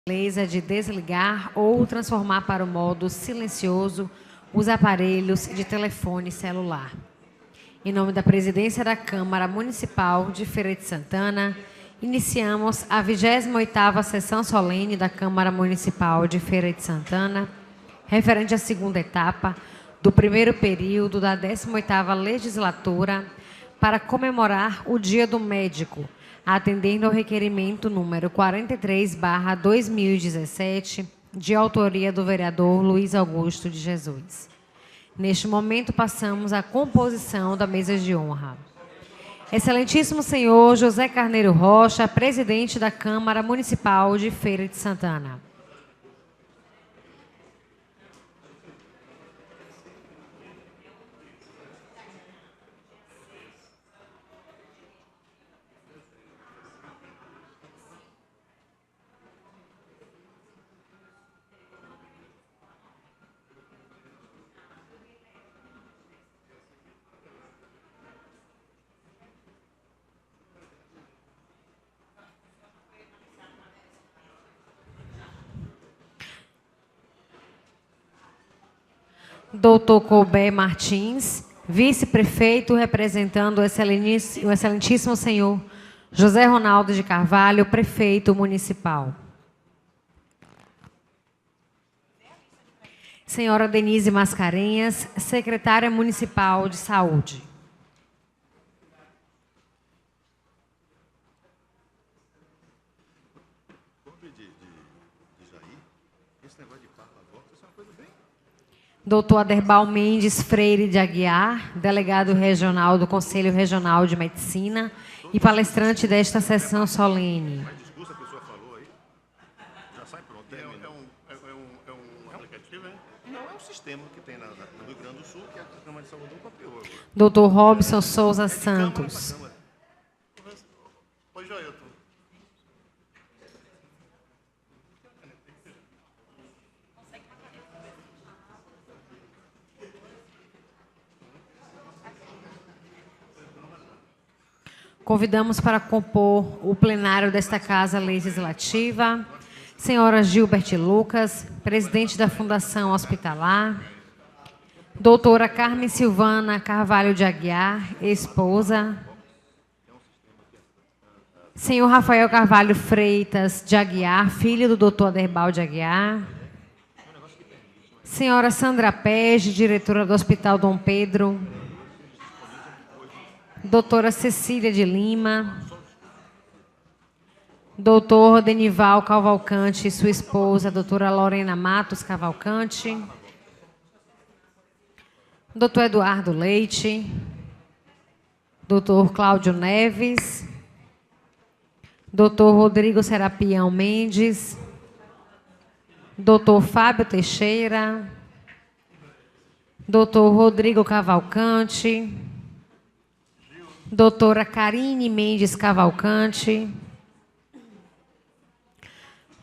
Beleza de desligar ou transformar para o modo silencioso os aparelhos de telefone celular. Em nome da Presidência da Câmara Municipal de Feira de Santana, iniciamos a 28ª sessão solene da Câmara Municipal de Feira de Santana, referente à segunda etapa do primeiro período da 18ª legislatura, para comemorar o Dia do Médico, atendendo ao requerimento número 43/2017, de autoria do vereador Luiz Augusto de Jesus. Neste momento, passamos à composição da mesa de honra. Excelentíssimo senhor José Carneiro Rocha, presidente da Câmara Municipal de Feira de Santana. Doutor Colbert Martins, vice-prefeito, representando o excelentíssimo senhor José Ronaldo de Carvalho, prefeito municipal. Senhora Denise Mascarenhas, secretária municipal de saúde. Doutor Aderbal Mendes Freire de Aguiar, delegado regional do Conselho Regional de Medicina e palestrante desta sessão solene. Mas discurso a pessoa falou aí, já sai pronto. É um aplicativo, hein? Não, é um sistema que tem no Rio Grande do Sul, que a Câmara de Salvador copiou agora. Doutor Robson Souza Santos. Oi, Joelton. Convidamos para compor o plenário desta Casa Legislativa, senhora Gilbert Lucas, presidente da Fundação Hospitalar, doutora Carmen Silvana Carvalho de Aguiar, esposa, senhor Rafael Carvalho Freitas de Aguiar, filho do doutor Aderbal de Aguiar, senhora Sandra Pege, diretora do Hospital Dom Pedro, doutora Cecília de Lima, doutor Denival Cavalcante e sua esposa, doutora Lorena Matos Cavalcante, doutor Eduardo Leite, doutor Cláudio Neves, doutor Rodrigo Serapião Mendes, doutor Fábio Teixeira, doutor Rodrigo Cavalcante, doutora Karine Mendes Cavalcante,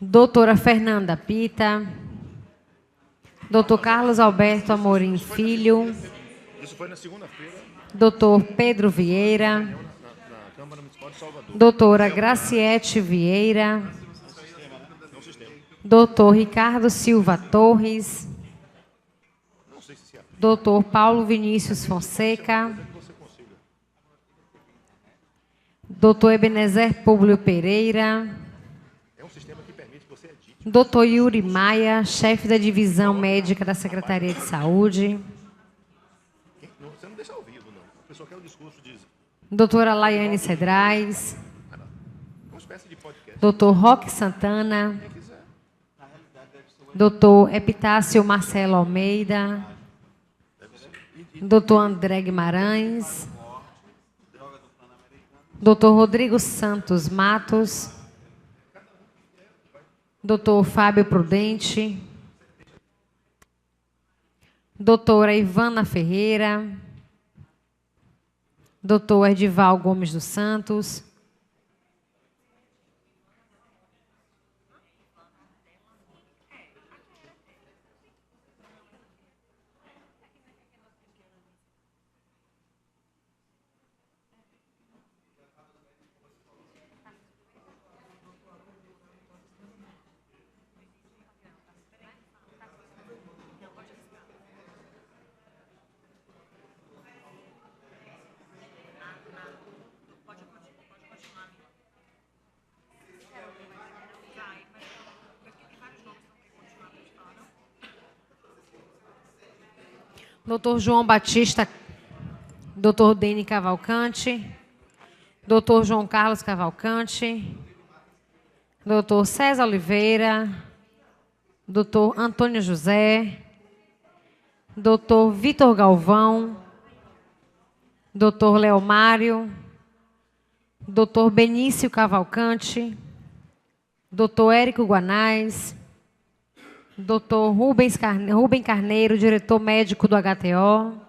doutora Fernanda Pita, doutor Carlos Alberto Amorim Filho, Isso foi na segunda-feira, doutor Pedro Vieira, na Câmara Municipal de Salvador. doutora Graciete Vieira, doutor Ricardo Silva Torres, doutor Paulo Vinícius Fonseca, doutor Ebenezer Públio Pereira, É um sistema que permite que você edite. doutor Yuri Maia, chefe da divisão médica da Secretaria de Saúde, Você não deixa ao vivo, não. A pessoa quer o discurso, diz. doutora Laiane Cedrais, Uma espécie de podcast. doutor Roque Santana, Quem quiser. doutor Epitácio Marcelo Almeida, doutor André Guimarães, doutor Rodrigo Santos Matos, doutor Fábio Prudente, doutora Ivana Ferreira, doutor Edival Gomes dos Santos, Dr. João Batista, Dr. Dene Cavalcante, Dr. João Carlos Cavalcante, Dr. César Oliveira, Dr. Antônio José, Dr. Vitor Galvão, Dr. Leomário, Dr. Benício Cavalcante, Dr. Érico Guanais, Dr. Rubem Carneiro, diretor médico do HTO.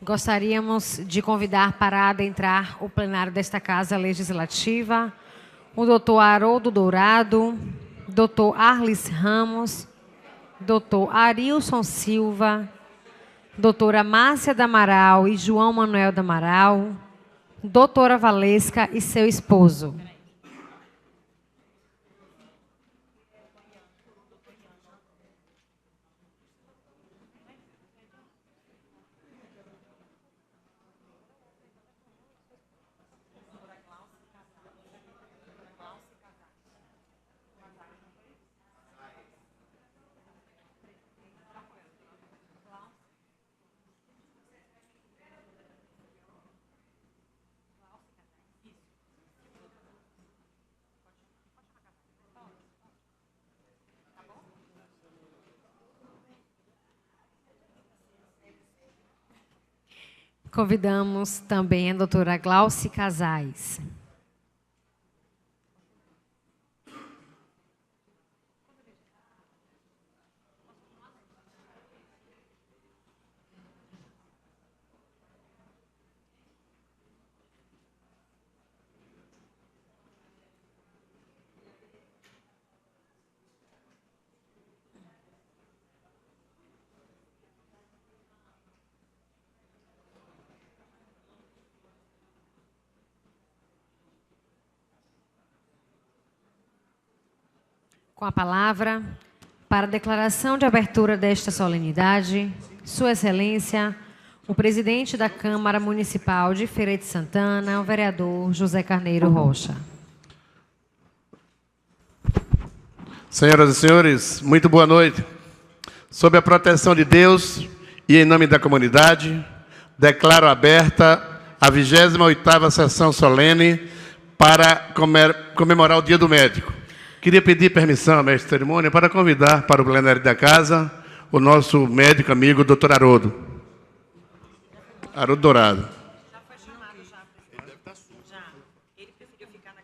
Gostaríamos de convidar para adentrar o plenário desta Casa Legislativa o doutor Haroldo Dourado, doutor Arlis Ramos, doutor Arilson Silva, doutora Márcia da Amaral e João Manuel da Amaral, doutora Valesca e seu esposo. Convidamos também a doutora Glauci Casais. Com a palavra, para a declaração de abertura desta solenidade, Sua Excelência, o presidente da Câmara Municipal de Feira de Santana, o vereador José Carneiro Rocha. Senhoras e senhores, muito boa noite. Sob a proteção de Deus e em nome da comunidade, declaro aberta a 28ª sessão solene para comemorar o Dia do Médico. Queria pedir permissão, mestre de cerimônia, para convidar para o plenário da casa o nosso médico amigo, doutor Haroldo. Haroldo Dourado. Já foi chamado, já. Ele deve estar surdo. Já. Ele preferiu ficar na...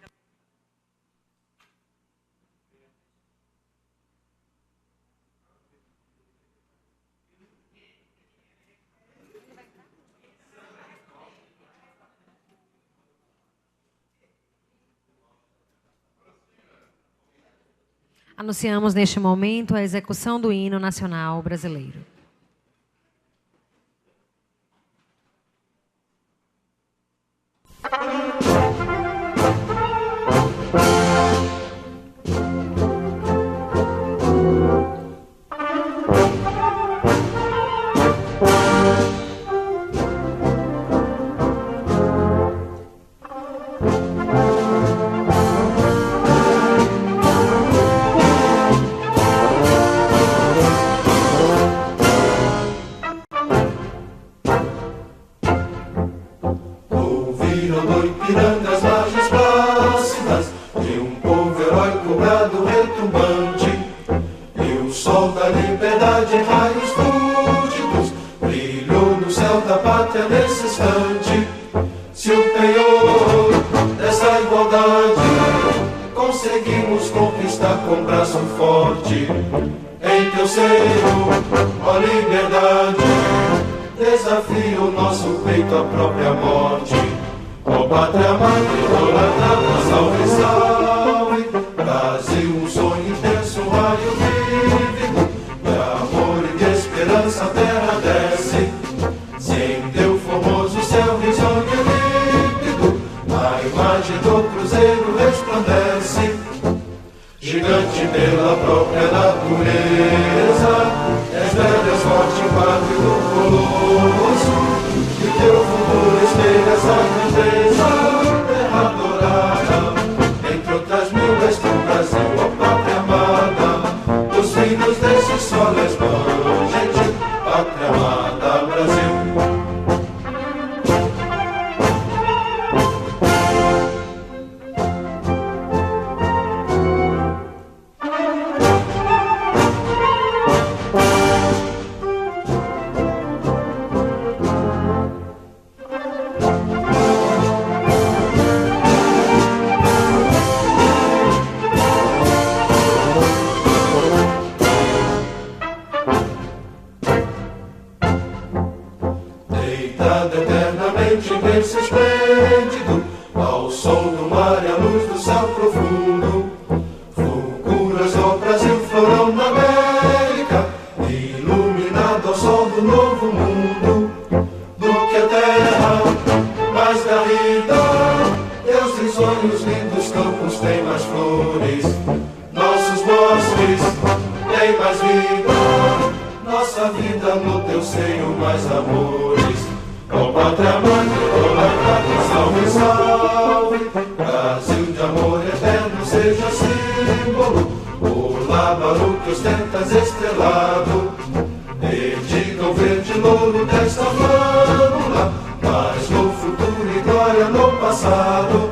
Anunciamos neste momento a execução do hino nacional brasileiro. do Ipiranga, as margens plácidas de um povo heróico, brado retumbante. E o sol da liberdade em raios fúlgidos brilhou no céu da pátria nesse instante. Se o penhor dessa igualdade conseguimos conquistar com braço forte, em teu seio, ó liberdade, desafia o nosso peito à própria morte. Ó pátria amada, idolatrada, salve, salve, Brasil, um sonho intenso, um raio vívido, de amor e de esperança a terra desce, se em teu formoso céu risonho e límpido, a imagem do cruzeiro resplandece. Gigante pela própria natureza, és velho, és forte, pátrio do colosso, e teu futuro espelha essa grandeza, terra adorada, entre outras mil és teu Brasil, ó pátria amada, dos filhos desse sol és mãe, gente, pátria amada, Brasil. Imenso esplêndido, ao sol do mar e à luz do céu profundo, fulguras do Brasil, florão da América, iluminado ao sol do novo mundo, do que a terra mais garrida, teus risonhos lindos campos têm mais flores, nossos bosques têm mais vida, nossa vida no teu seio mais amores. Ó pátria mãe, idolatrada, salve, salve, Brasil de amor eterno seja símbolo, o lábaro que ostentas estrelado, e diga o verde louro desta flâmula, mas no futuro e glória no passado,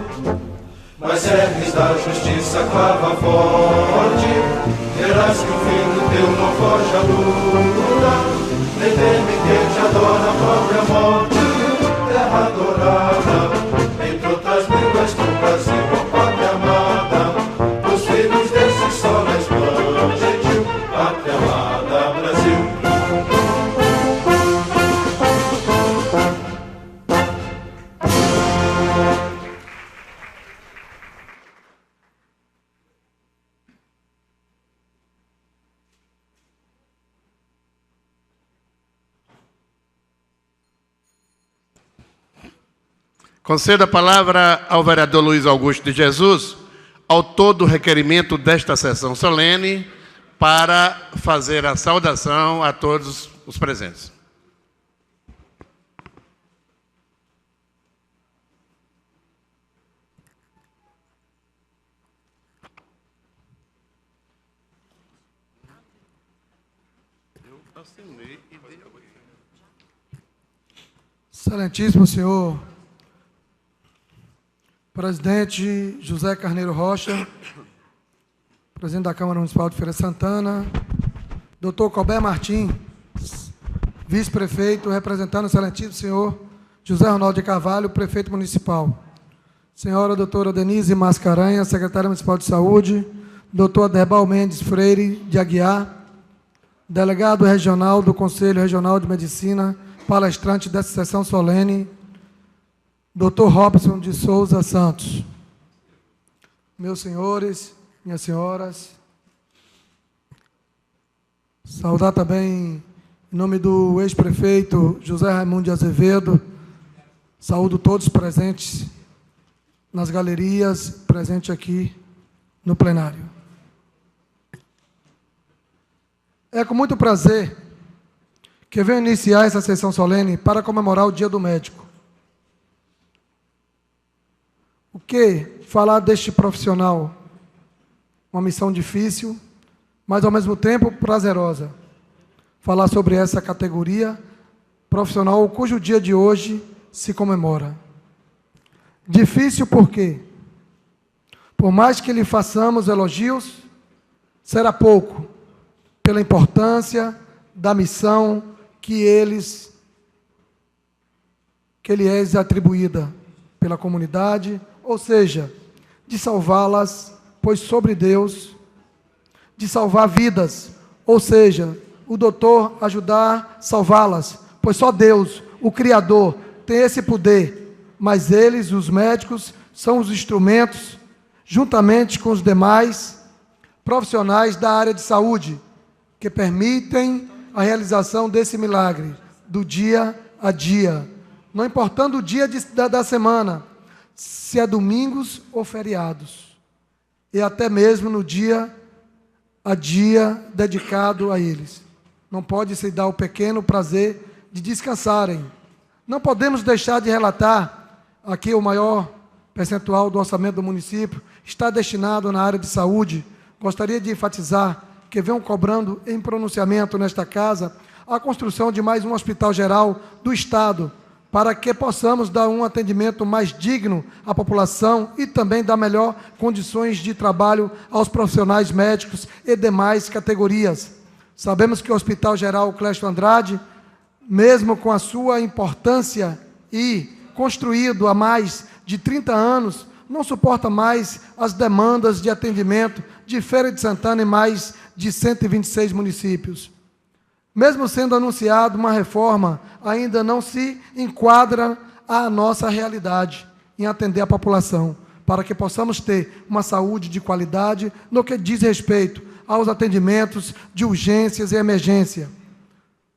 mas serves da justiça clava forte, verás que o filho teu não foge à luta, nem teme quem te adora a própria morte, terra adorada, entre outras mil és teu Brasil, ó pátria amada, os filhos desse sol és mãe, gentil, pátria amada, Brasil. Concedo a palavra ao vereador Luiz Augusto de Jesus, autor do requerimento desta sessão solene, para fazer a saudação a todos os presentes. Excelentíssimo senhor presidente José Carneiro Rocha, presidente da Câmara Municipal de Feira de Santana, doutor Colbert Martins, vice-prefeito, representando o excelentíssimo senhor José Ronaldo de Carvalho, prefeito municipal, senhora doutora Denise Mascarenhas, secretária municipal de saúde, doutor Aderbal Mendes Freire de Aguiar, delegado regional do Conselho Regional de Medicina, palestrante dessa sessão solene, Dr. Robson de Souza Santos. Meus senhores, minhas senhoras, saudar também, em nome do ex-prefeito José Raimundo de Azevedo, saúdo todos presentes nas galerias, presentes aqui no plenário. É com muito prazer que venho iniciar essa sessão solene para comemorar o Dia do Médico. O que falar deste profissional? Uma missão difícil, mas ao mesmo tempo prazerosa. Falar sobre essa categoria profissional cujo dia de hoje se comemora. Difícil por quê? Por mais que lhe façamos elogios, será pouco, pela importância da missão que lhe é atribuída pela comunidade, ou seja, de salvá-las, pois sobre Deus, de salvar vidas, ou seja, o doutor ajudar a salvá-las, pois só Deus, o Criador, tem esse poder, mas eles, os médicos, são os instrumentos, juntamente com os demais profissionais da área de saúde, que permitem a realização desse milagre, do dia a dia, não importando o dia da semana, se é domingos ou feriados, e até mesmo no dia a dia dedicado a eles. Não pode se dar o pequeno prazer de descansarem. Não podemos deixar de relatar aqui o maior percentual do orçamento do município está destinado na área de saúde. Gostaria de enfatizar que venham cobrando em pronunciamento nesta casa a construção de mais um hospital geral do Estado, para que possamos dar um atendimento mais digno à população e também dar melhor condições de trabalho aos profissionais médicos e demais categorias. Sabemos que o Hospital Geral Clécio Andrade, mesmo com a sua importância e construído há mais de 30 anos, não suporta mais as demandas de atendimento de Feira de Santana em mais de 126 municípios. Mesmo sendo anunciada uma reforma, ainda não se enquadra à nossa realidade em atender a população, para que possamos ter uma saúde de qualidade no que diz respeito aos atendimentos de urgências e emergência.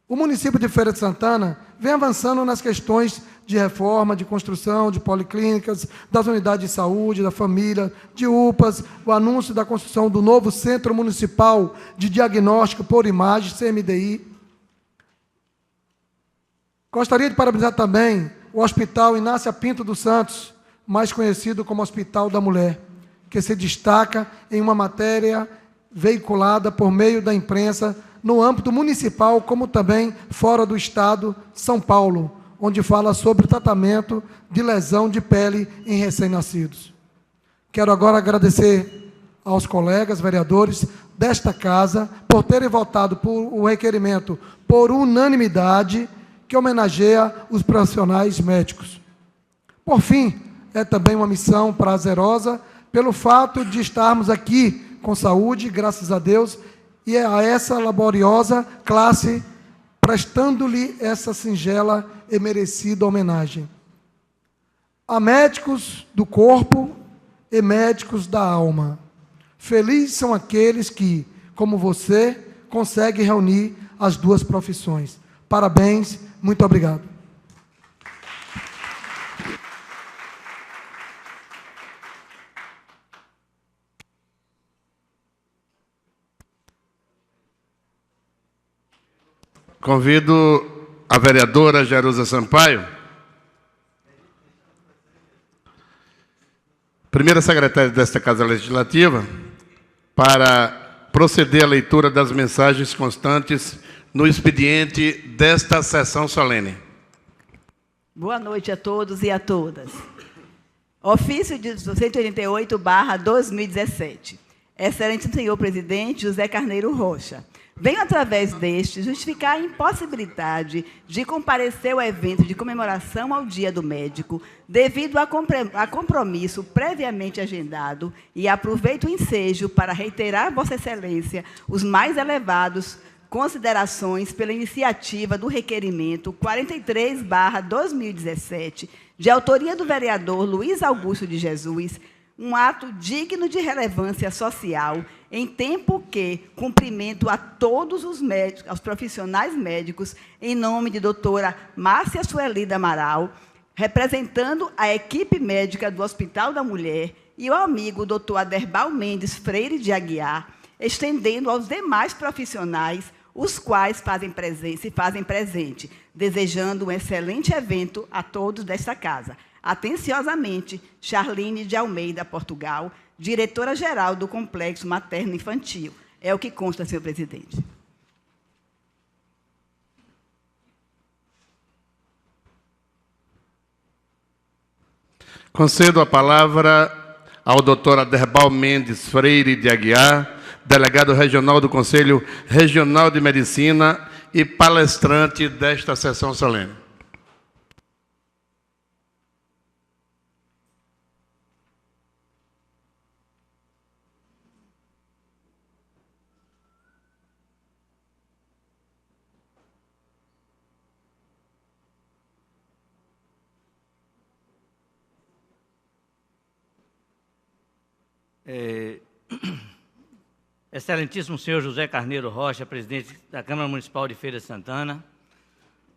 O município de Feira de Santana vem avançando nas questões de reforma, de construção, de policlínicas, das unidades de saúde, da família, de UPAs, o anúncio da construção do novo Centro Municipal de Diagnóstico por Imagem, CMDI. Gostaria de parabenizar também o Hospital Inácia Pinto dos Santos, mais conhecido como Hospital da Mulher, que se destaca em uma matéria veiculada por meio da imprensa no âmbito municipal, como também fora do estado, São Paulo, onde fala sobre o tratamento de lesão de pele em recém-nascidos. Quero agora agradecer aos colegas vereadores desta casa por terem votado por o requerimento por unanimidade que homenageia os profissionais médicos. Por fim, é também uma missão prazerosa pelo fato de estarmos aqui com saúde, graças a Deus, e a essa laboriosa classe prestando-lhe essa singela e merecida homenagem. A médicos do corpo e médicos da alma. Felizes são aqueles que, como você, conseguem reunir as duas profissões. Parabéns, muito obrigado. Convido a vereadora Jerusa Sampaio, primeira secretária desta Casa Legislativa, para proceder à leitura das mensagens constantes no expediente desta sessão solene. Boa noite a todos e a todas. Ofício de 188/2017. Excelente senhor presidente José Carneiro Rocha. Venho, através deste, justificar a impossibilidade de comparecer ao evento de comemoração ao Dia do Médico, devido a compromisso previamente agendado, e aproveito o ensejo para reiterar a Vossa Excelência os mais elevados considerações pela iniciativa do requerimento 43/2017, de autoria do vereador Luiz Augusto de Jesus, um ato digno de relevância social, em tempo que cumprimento a todos os médicos, aos profissionais médicos, em nome de doutora Márcia Sueli da Amaral, representando a equipe médica do Hospital da Mulher, e o amigo doutor Aderbal Mendes Freire de Aguiar, estendendo aos demais profissionais, os quais se fazem presente, desejando um excelente evento a todos desta casa. Atenciosamente, Charline de Almeida, Portugal, diretora-geral do Complexo Materno-Infantil. É o que consta, senhor presidente. Concedo a palavra ao Dr. Aderbal Mendes Freire de Aguiar, delegado regional do Conselho Regional de Medicina e palestrante desta sessão solene. Excelentíssimo senhor José Carneiro Rocha, presidente da Câmara Municipal de Feira de Santana,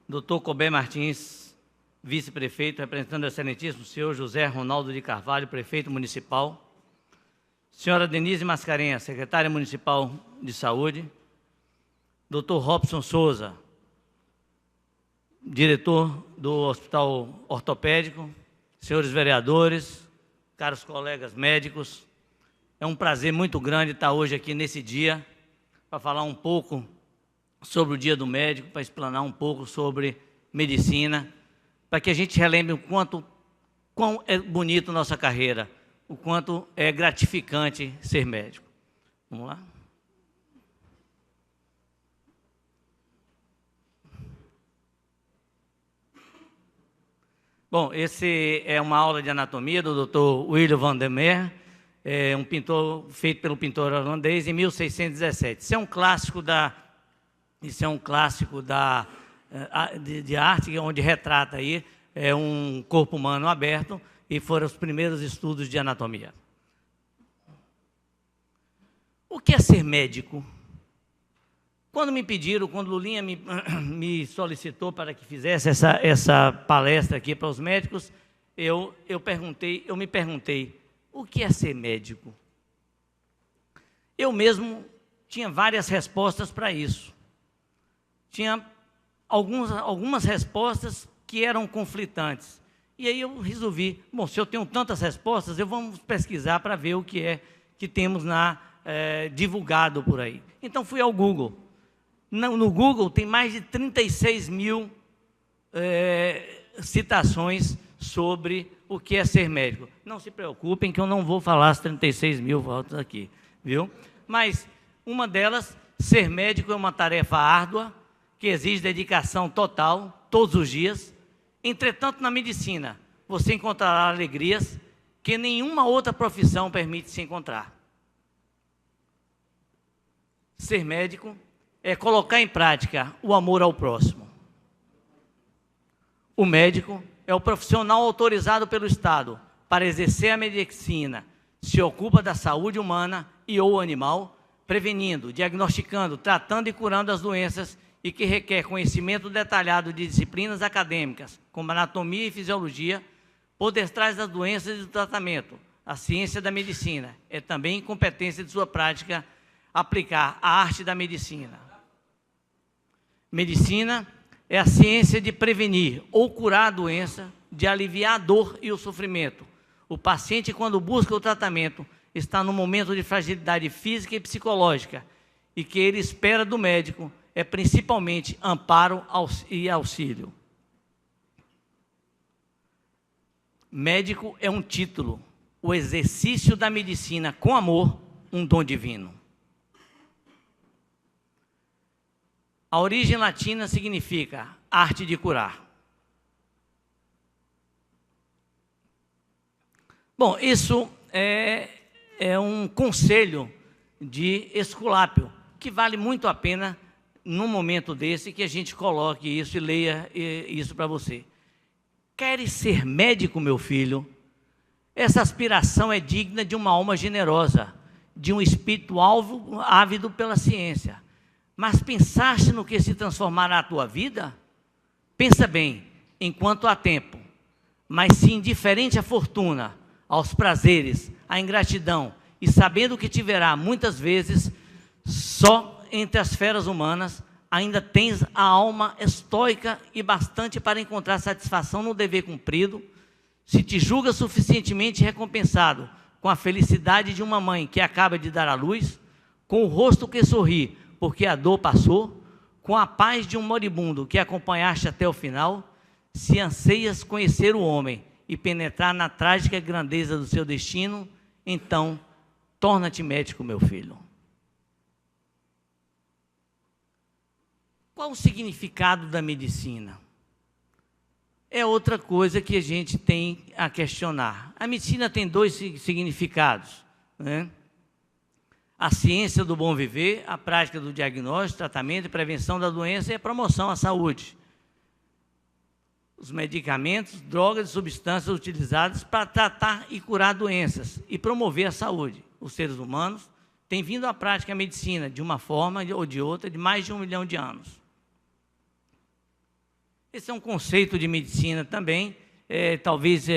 doutor Cobé Martins, vice-prefeito, representando o excelentíssimo senhor José Ronaldo de Carvalho, prefeito municipal, senhora Denise Mascarenhas, secretária municipal de saúde, doutor Robson Souza, diretor do Hospital Ortopédico, senhores vereadores, caros colegas médicos, é um prazer muito grande estar hoje aqui nesse dia para falar um pouco sobre o Dia do Médico, para explanar um pouco sobre medicina, para que a gente relembre o quão é bonito nossa carreira, o quanto é gratificante ser médico. Vamos lá? Bom, esse é uma aula de anatomia do Dr. William van der Meer, um pintor feito pelo pintor holandês em 1617. Isso é um clássico de arte, onde retrata aí um corpo humano aberto, e foram os primeiros estudos de anatomia. O que é ser médico? Quando Lulinha me solicitou para que fizesse essa palestra aqui para os médicos, eu me perguntei, o que é ser médico? Eu mesmo tinha várias respostas para isso. Tinha algumas respostas que eram conflitantes. E aí eu resolvi, bom, se eu tenho tantas respostas, vamos pesquisar para ver o que é que temos divulgado por aí. Então fui ao Google. No Google tem mais de 36 mil citações sobre o que é ser médico. Não se preocupem que eu não vou falar as 36 mil voltas aqui, viu? Mas uma delas, ser médico é uma tarefa árdua, que exige dedicação total, todos os dias. Entretanto, na medicina, você encontrará alegrias que nenhuma outra profissão permite se encontrar. Ser médico é colocar em prática o amor ao próximo. O médico é o profissional autorizado pelo Estado para exercer a medicina, se ocupa da saúde humana e ou animal, prevenindo, diagnosticando, tratando e curando as doenças e que requer conhecimento detalhado de disciplinas acadêmicas, como anatomia e fisiologia, por detrás das doenças e do tratamento. A ciência da medicina é também competência de sua prática aplicar a arte da medicina. Medicina é a ciência de prevenir ou curar a doença, de aliviar a dor e o sofrimento. O paciente, quando busca o tratamento, está num momento de fragilidade física e psicológica, e que ele espera do médico é principalmente amparo e auxílio. Médico é um título, o exercício da medicina com amor, um dom divino. A origem latina significa arte de curar. Bom, isso é um conselho de Esculápio, que vale muito a pena, num momento desse, que a gente coloque isso e leia isso para você. Queres ser médico, meu filho? Essa aspiração é digna de uma alma generosa, de um espírito ávido pela ciência. Mas pensaste no que se transformará a tua vida? Pensa bem, enquanto há tempo. Mas se indiferente à fortuna, aos prazeres, à ingratidão, e sabendo que te verá muitas vezes só entre as feras humanas, ainda tens a alma estoica e bastante para encontrar satisfação no dever cumprido, se te julga suficientemente recompensado com a felicidade de uma mãe que acaba de dar à luz, com o rosto que sorri, porque a dor passou, com a paz de um moribundo que acompanhaste até o final, se anseias conhecer o homem e penetrar na trágica grandeza do seu destino, então, torna-te médico, meu filho. Qual o significado da medicina? É outra coisa que a gente tem a questionar. A medicina tem dois significados, né? A ciência do bom viver, a prática do diagnóstico, tratamento e prevenção da doença e a promoção à saúde. Os medicamentos, drogas e substâncias utilizadas para tratar e curar doenças e promover a saúde. Os seres humanos têm vindo à prática a medicina de uma forma ou de outra de mais de 1 milhão de anos. Esse é um conceito de medicina também, talvez,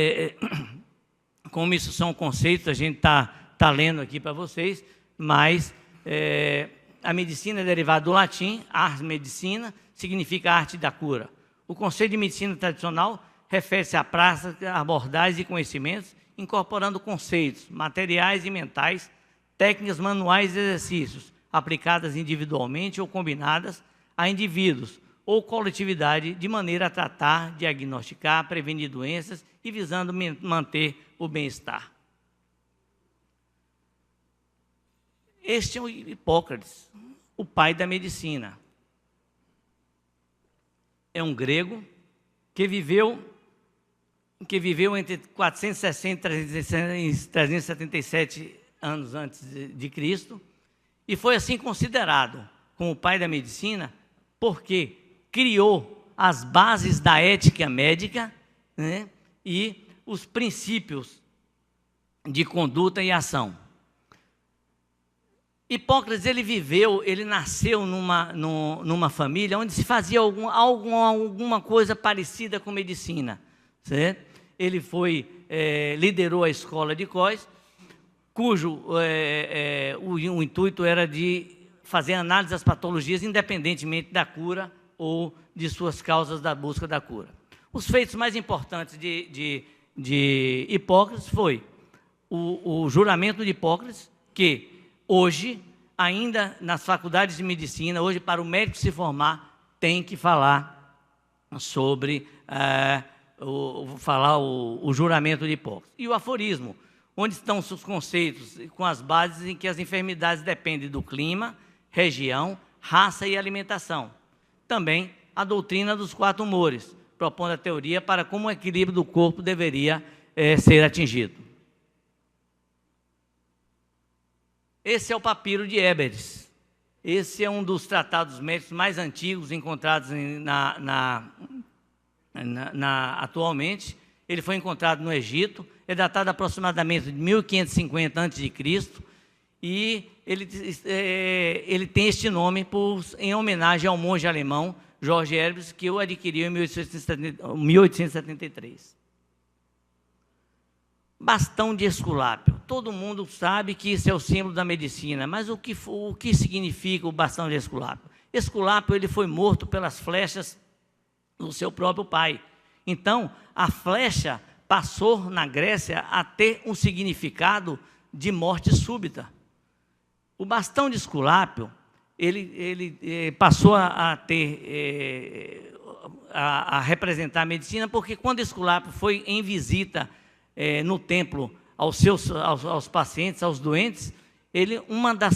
como isso são conceitos, a gente está lendo aqui para vocês, mas a medicina é derivada do latim, ars medicina, significa arte da cura. O conceito de medicina tradicional refere-se à prática, abordagens e conhecimentos, incorporando conceitos materiais e mentais, técnicas manuais e exercícios, aplicadas individualmente ou combinadas a indivíduos ou coletividade, de maneira a tratar, diagnosticar, prevenir doenças e visando manter o bem-estar. Este é o Hipócrates, o pai da medicina. É um grego que viveu entre 460 e 377 anos antes de Cristo, e foi assim considerado como o pai da medicina, porque criou as bases da ética médica, né, e os princípios de conduta e ação. Hipócrates, ele nasceu numa família onde se fazia alguma coisa parecida com medicina, certo? Ele liderou a escola de Cós, cujo o intuito era de fazer análise das patologias independentemente da cura ou de suas causas da busca da cura. Os feitos mais importantes de Hipócrates foi o juramento de Hipócrates, que hoje, ainda nas faculdades de medicina, hoje para o médico se formar, tem que falar sobre o juramento de Hipócrates. E o aforismo, onde estão os conceitos com as bases em que as enfermidades dependem do clima, região, raça e alimentação. Também a doutrina dos 4 humores, propondo a teoria para como o equilíbrio do corpo deveria ser atingido. Esse é o papiro de Éberes. Esse é um dos tratados médicos mais antigos encontrados atualmente. Ele foi encontrado no Egito, é datado aproximadamente de 1550 a.C., e ele tem este nome em homenagem ao monge alemão Jorge Éberes, que o adquiriu em 1873. Bastão de Esculápio. Todo mundo sabe que isso é o símbolo da medicina, mas o que significa o bastão de Esculápio? Esculápio, ele foi morto pelas flechas do seu próprio pai. Então, a flecha passou na Grécia a ter um significado de morte súbita. O bastão de Esculápio, ele passou a representar a medicina, porque quando Esculápio foi em visita no templo aos pacientes, aos doentes,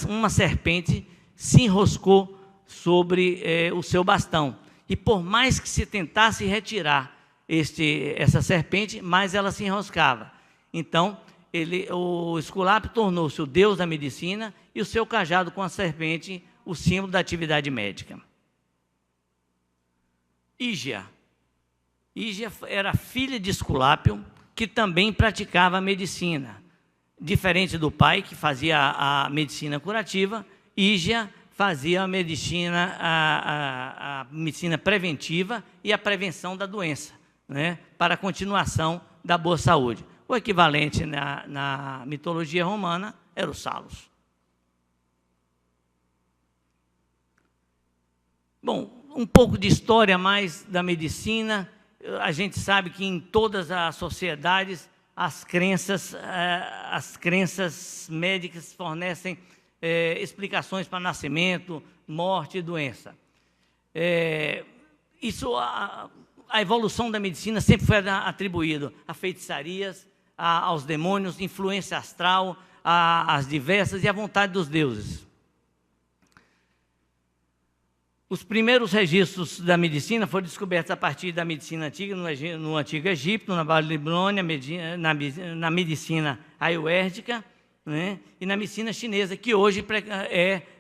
uma serpente se enroscou sobre o seu bastão. E por mais que se tentasse retirar essa serpente, mais ela se enroscava. Então, o Esculápio tornou-se o deus da medicina e o seu cajado com a serpente o símbolo da atividade médica. Ígia. Ígia era filha de Esculápio, que também praticava a medicina. Diferente do pai, que fazia a medicina curativa, Ígia fazia a medicina preventiva e a prevenção da doença, né, para a continuação da boa saúde. O equivalente na mitologia romana era o Salus. Bom, um pouco de história mais da medicina. A gente sabe que em todas as sociedades as crenças médicas fornecem explicações para nascimento, morte e doença. Isso a evolução da medicina sempre foi atribuída a feitiçarias, aos demônios, influência astral, às diversas e à vontade dos deuses. Os primeiros registros da medicina foram descobertos a partir da medicina antiga, no Antigo Egito, na Babilônia, na medicina ayurvédica, né, e na medicina chinesa, que hoje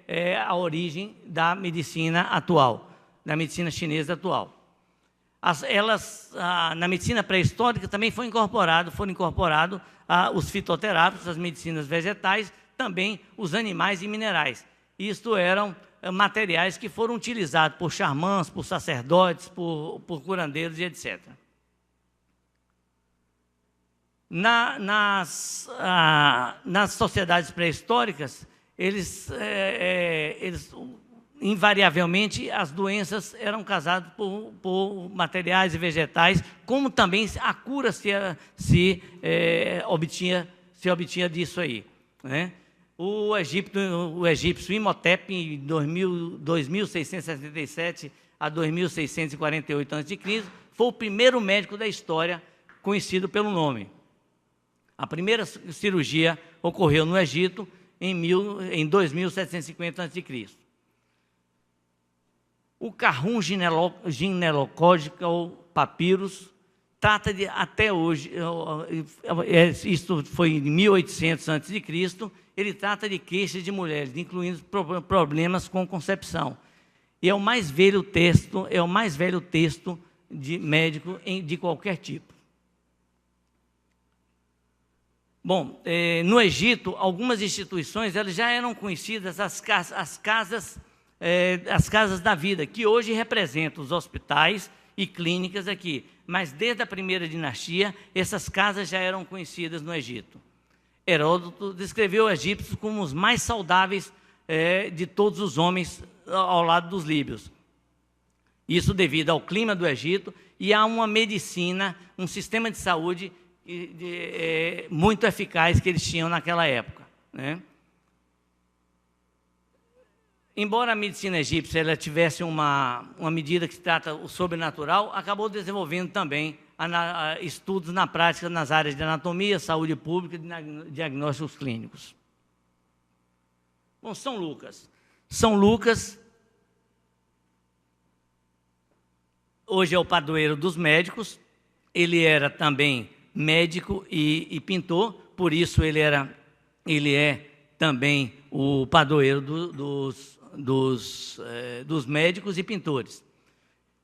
é a origem da medicina atual, da medicina chinesa atual. Na medicina pré-histórica também foram incorporados os fitoterápicos, as medicinas vegetais, também os animais e minerais. Isto eram materiais que foram utilizados por xamãs, por sacerdotes, por curandeiros e etc. Nas sociedades pré-históricas, invariavelmente, as doenças eram causadas por materiais e vegetais, como também a cura se obtinha disso aí, né? O egípcio Imhotep, em 2677 a 2648 a.C., foi o primeiro médico da história conhecido pelo nome. A primeira cirurgia ocorreu no Egito em 2750 a.C. O Qumran Ginecológico Papyrus trata de, até hoje, isto foi em 1800 a.C., ele trata de queixas de mulheres, incluindo problemas com concepção. E é o mais velho texto de médico de qualquer tipo. Bom, no Egito, algumas instituições elas já eram conhecidas, as casas da vida, que hoje representam os hospitais e clínicas aqui. Mas desde a primeira dinastia, essas casas já eram conhecidas no Egito. Heródoto descreveu os egípcios como os mais saudáveis de todos os homens ao lado dos líbios. Isso devido ao clima do Egito e a uma medicina, um sistema de saúde muito eficaz que eles tinham naquela época, né? Embora a medicina egípcia ela tivesse uma medida que trata o sobrenatural, acabou desenvolvendo também estudos na prática nas áreas de anatomia, saúde pública e diagnósticos clínicos. Bom, São Lucas. São Lucas hoje é o padroeiro dos médicos. Ele era também médico e pintor, por isso ele é também o padroeiro dos médicos e pintores.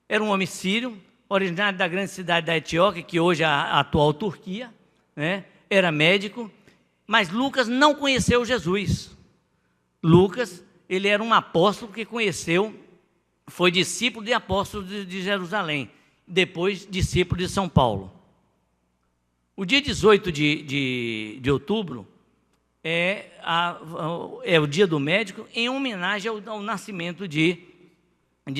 Era um homem sírio, originário da grande cidade da Etiópia, que hoje é a atual Turquia, né? Era médico, mas Lucas não conheceu Jesus. Lucas, ele era um apóstolo que foi discípulo de apóstolos de Jerusalém, depois discípulo de São Paulo. O dia 18 de outubro é o dia do médico, em homenagem ao nascimento de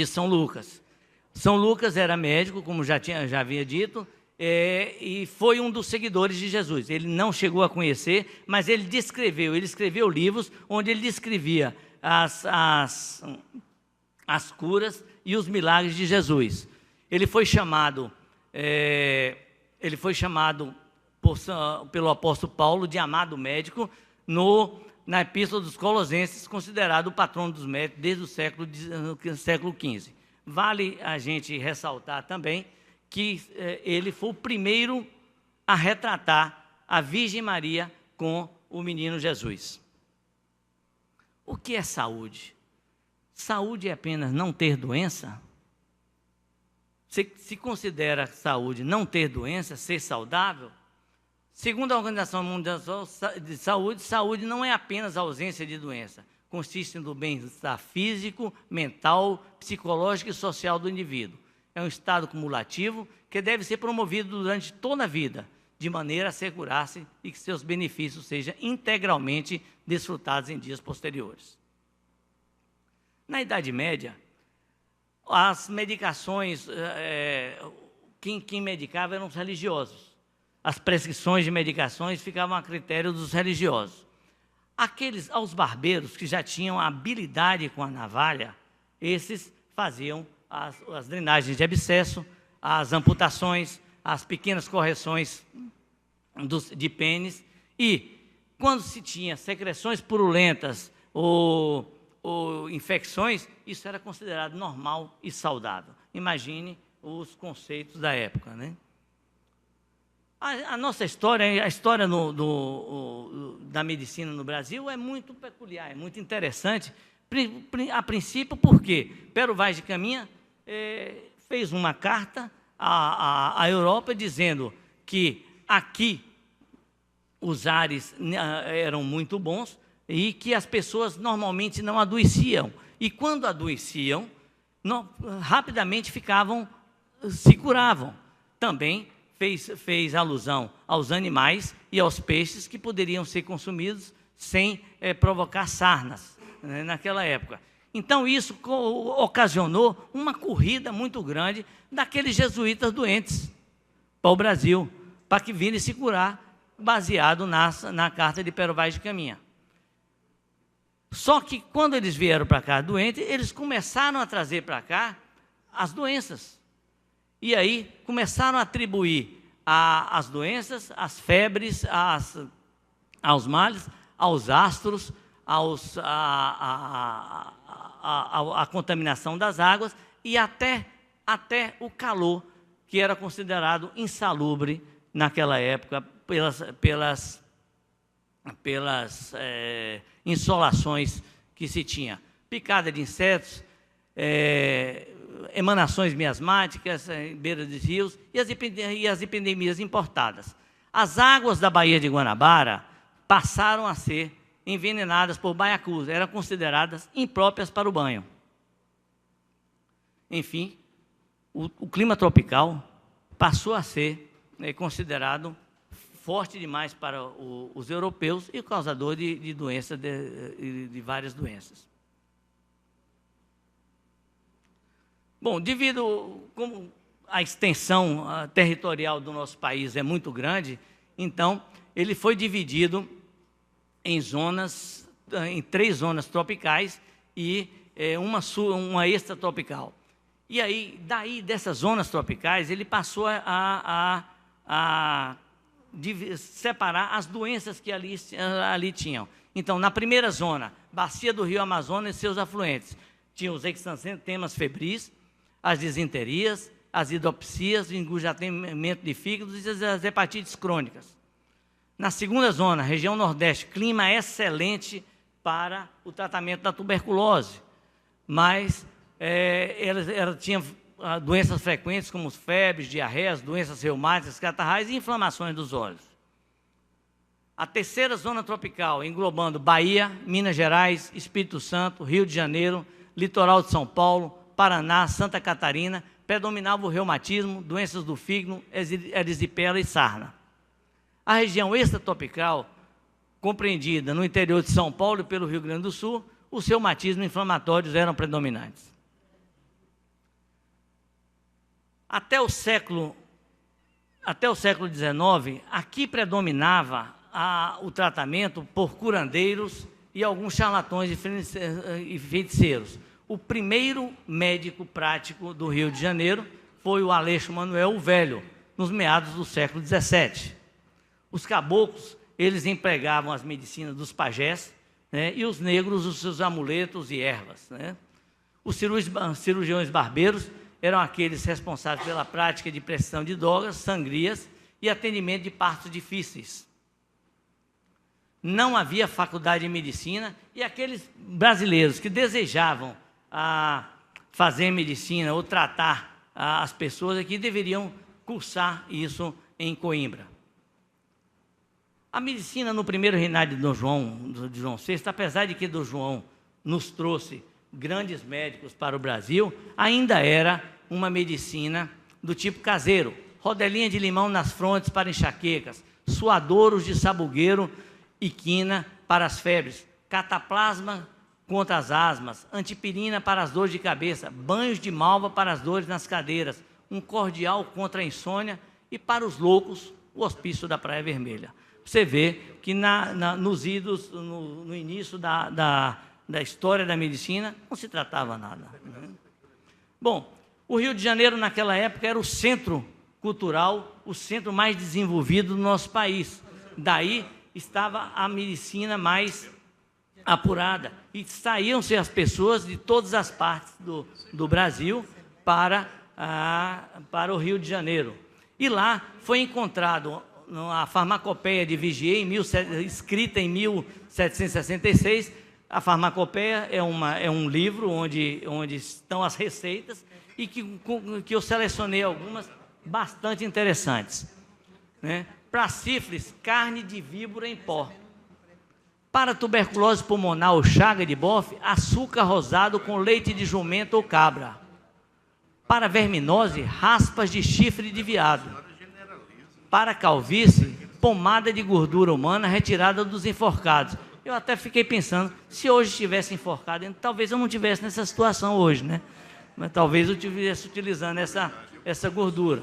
São Lucas. São Lucas era médico, como já havia dito, e foi um dos seguidores de Jesus. Ele não chegou a conhecer, mas ele escreveu livros onde ele descrevia as curas e os milagres de Jesus. Ele foi chamado pelo apóstolo Paulo de amado médico na Epístola dos Colossenses, considerado o patrono dos médicos desde o século XV. Vale a gente ressaltar também que ele foi o primeiro a retratar a Virgem Maria com o menino Jesus. O que é saúde? Saúde é apenas não ter doença? Se considera saúde não ter doença, ser saudável? Segundo a Organização Mundial de Saúde, saúde não é apenas a ausência de doença. Consiste no bem-estar físico, mental, psicológico e social do indivíduo. É um estado cumulativo que deve ser promovido durante toda a vida, de maneira a assegurar-se e que seus benefícios sejam integralmente desfrutados em dias posteriores. Na Idade Média, as medicações, quem medicava eram os religiosos. As prescrições de medicações ficavam a critério dos religiosos. Aos barbeiros que já tinham habilidade com a navalha, esses faziam as drenagens de abscesso, as amputações, as pequenas correções de pênis, e quando se tinha secreções purulentas ou infecções, isso era considerado normal e saudável. Imagine os conceitos da época, né? A nossa história, a história da medicina no Brasil é muito peculiar, é muito interessante. A princípio, porque Pero Vaz de Caminha fez uma carta à Europa dizendo que aqui os ares eram muito bons e que as pessoas normalmente não adoeciam. E quando adoeciam, rapidamente se curavam. Também fez alusão aos animais e aos peixes que poderiam ser consumidos sem provocar sarnas, né, naquela época. Então, isso ocasionou uma corrida muito grande daqueles jesuítas doentes para o Brasil, para que virem se curar, baseado na carta de Pero Vaz de Caminha. Só que, quando eles vieram para cá doentes, eles começaram a trazer para cá as doenças. E aí começaram a atribuir as doenças, as febres, aos males, aos astros, a contaminação das águas e até o calor, que era considerado insalubre naquela época pelas insolações que se tinha. Picada de insetos, emanações miasmáticas em beira dos rios e as epidemias importadas. As águas da Baía de Guanabara passaram a ser envenenadas por baiacus, eram consideradas impróprias para o banho. Enfim, o clima tropical passou a ser considerado forte demais para os europeus e causador de doenças, de várias doenças. Bom, como a extensão territorial do nosso país é muito grande, então ele foi dividido em 3 zonas tropicais e uma extratropical. E aí, dessas zonas tropicais, ele passou a separar as doenças que ali tinham. Então, na primeira zona, bacia do rio Amazonas e seus afluentes, tinham os exantemas febris, as disenterias, as hidropsias, o engurgitamento de fígados e as hepatites crônicas. Na segunda zona, região nordeste, clima excelente para o tratamento da tuberculose, mas ela tinha doenças frequentes como febres, diarreias, doenças reumáticas, catarrais e inflamações dos olhos. A terceira zona tropical, englobando Bahia, Minas Gerais, Espírito Santo, Rio de Janeiro, litoral de São Paulo, Paraná, Santa Catarina, predominava o reumatismo, doenças do fígado, erisipela e sarna. A região extratropical, compreendida no interior de São Paulo e pelo Rio Grande do Sul, os reumatismos inflamatórios eram predominantes. Até o século XIX, aqui predominava o tratamento por curandeiros e alguns charlatões e feiticeiros. O primeiro médico prático do Rio de Janeiro foi o Aleixo Manuel o Velho, nos meados do século XVII. Os caboclos, eles empregavam as medicinas dos pajés, né, e os negros os seus amuletos e ervas, né. Os cirurgiões barbeiros eram aqueles responsáveis pela prática de pressão de drogas, sangrias e atendimento de partos difíceis. Não havia faculdade de medicina e aqueles brasileiros que desejavam fazer medicina ou tratar as pessoas aqui deveriam cursar isso em Coimbra. A medicina no primeiro reinado de João VI, apesar de que Dom João nos trouxe grandes médicos para o Brasil, ainda era uma medicina do tipo caseiro. Rodelinha de limão nas frontes para enxaquecas, suadouros de sabugueiro e quina para as febres, cataplasma contra as asmas, antipirina para as dores de cabeça, banhos de malva para as dores nas cadeiras, um cordial contra a insônia e para os loucos, o hospício da Praia Vermelha. Você vê que nos idos, no início da história da medicina, não se tratava nada, né? Bom, O Rio de Janeiro, naquela época, era o centro cultural, o centro mais desenvolvido do nosso país. Daí estava a medicina mais apurada. E saíam-se as pessoas de todas as partes do Brasil para o Rio de Janeiro. E lá foi encontrado a farmacopeia de Vigier, escrita em 1766. A farmacopeia é um livro onde estão as receitas e que eu selecionei algumas bastante interessantes. Né? Para sífilis, carne de víbora em pó. Para tuberculose pulmonar ou chaga de bofe, açúcar rosado com leite de jumento ou cabra. Para verminose, raspas de chifre de veado. Para calvície, pomada de gordura humana retirada dos enforcados. Eu até fiquei pensando, se hoje estivesse enforcado, talvez eu não estivesse nessa situação hoje, né? Mas talvez eu estivesse utilizando essa gordura.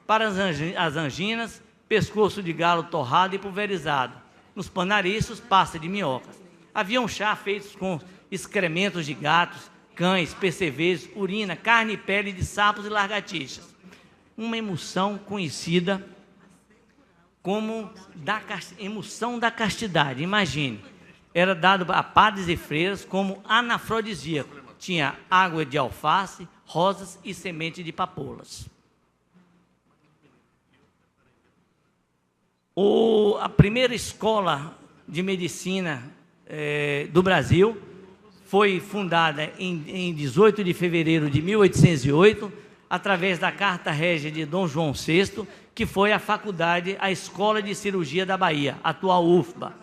Para as anginas, pescoço de galo torrado e pulverizado. Nos panariços, pasta de minhocas. Havia um chá feito com excrementos de gatos, cães, percevejos, urina, carne e pele de sapos e lagartixas. Uma emulsão conhecida como emulsão da castidade. Imagine, era dado a padres e freiras como anafrodisíaco. Tinha água de alface, rosas e semente de papoulas. A primeira escola de medicina do Brasil foi fundada em 18 de fevereiro de 1808, através da Carta Régia de Dom João VI, que foi a Escola de Cirurgia da Bahia, atual UFBA.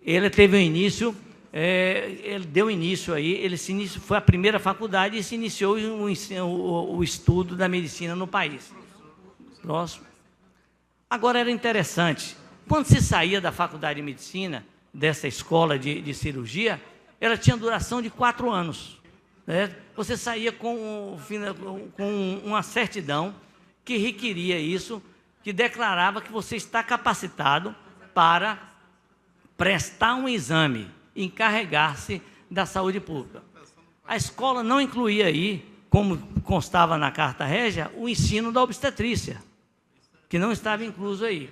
Ele teve um início, ele deu início aí, foi a primeira faculdade e se iniciou o estudo da medicina no país. Próximo. Agora, era interessante, quando se saía da faculdade de medicina, dessa escola de cirurgia, ela tinha duração de 4 anos. Né? Você saía com uma certidão que requeria isso, que declarava que você está capacitado para prestar um exame, encarregar-se da saúde pública. A escola não incluía aí, como constava na Carta Régia, o ensino da obstetrícia, que não estava incluso aí.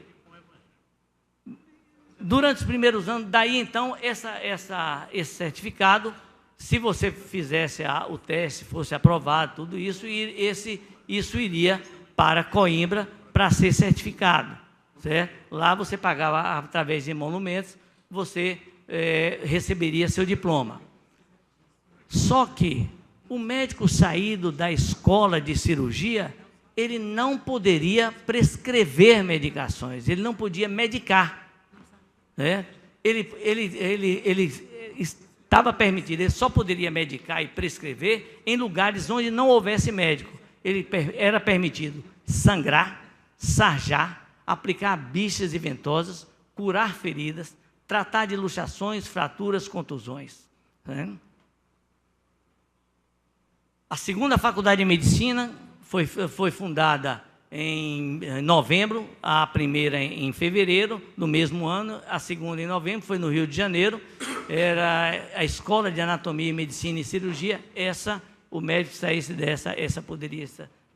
Durante os primeiros anos, daí então, esse certificado, se você fizesse o teste, fosse aprovado, tudo isso, isso iria para Coimbra para ser certificado. Certo? Lá você pagava através de emolumentos, você receberia seu diploma. Só que o médico saído da escola de cirurgia, ele não poderia prescrever medicações, ele não podia medicar. Né? Ele estava permitido, ele só poderia medicar e prescrever em lugares onde não houvesse médico. Era permitido sangrar, sarjar, aplicar bichas e ventosas, curar feridas, tratar de luxações, fraturas, contusões. Né? A segunda faculdade de medicina foi fundada em novembro, a primeira em fevereiro do mesmo ano, a segunda em novembro, foi no Rio de Janeiro. Era a Escola de Anatomia, Medicina e Cirurgia. O médico que saísse essa poderia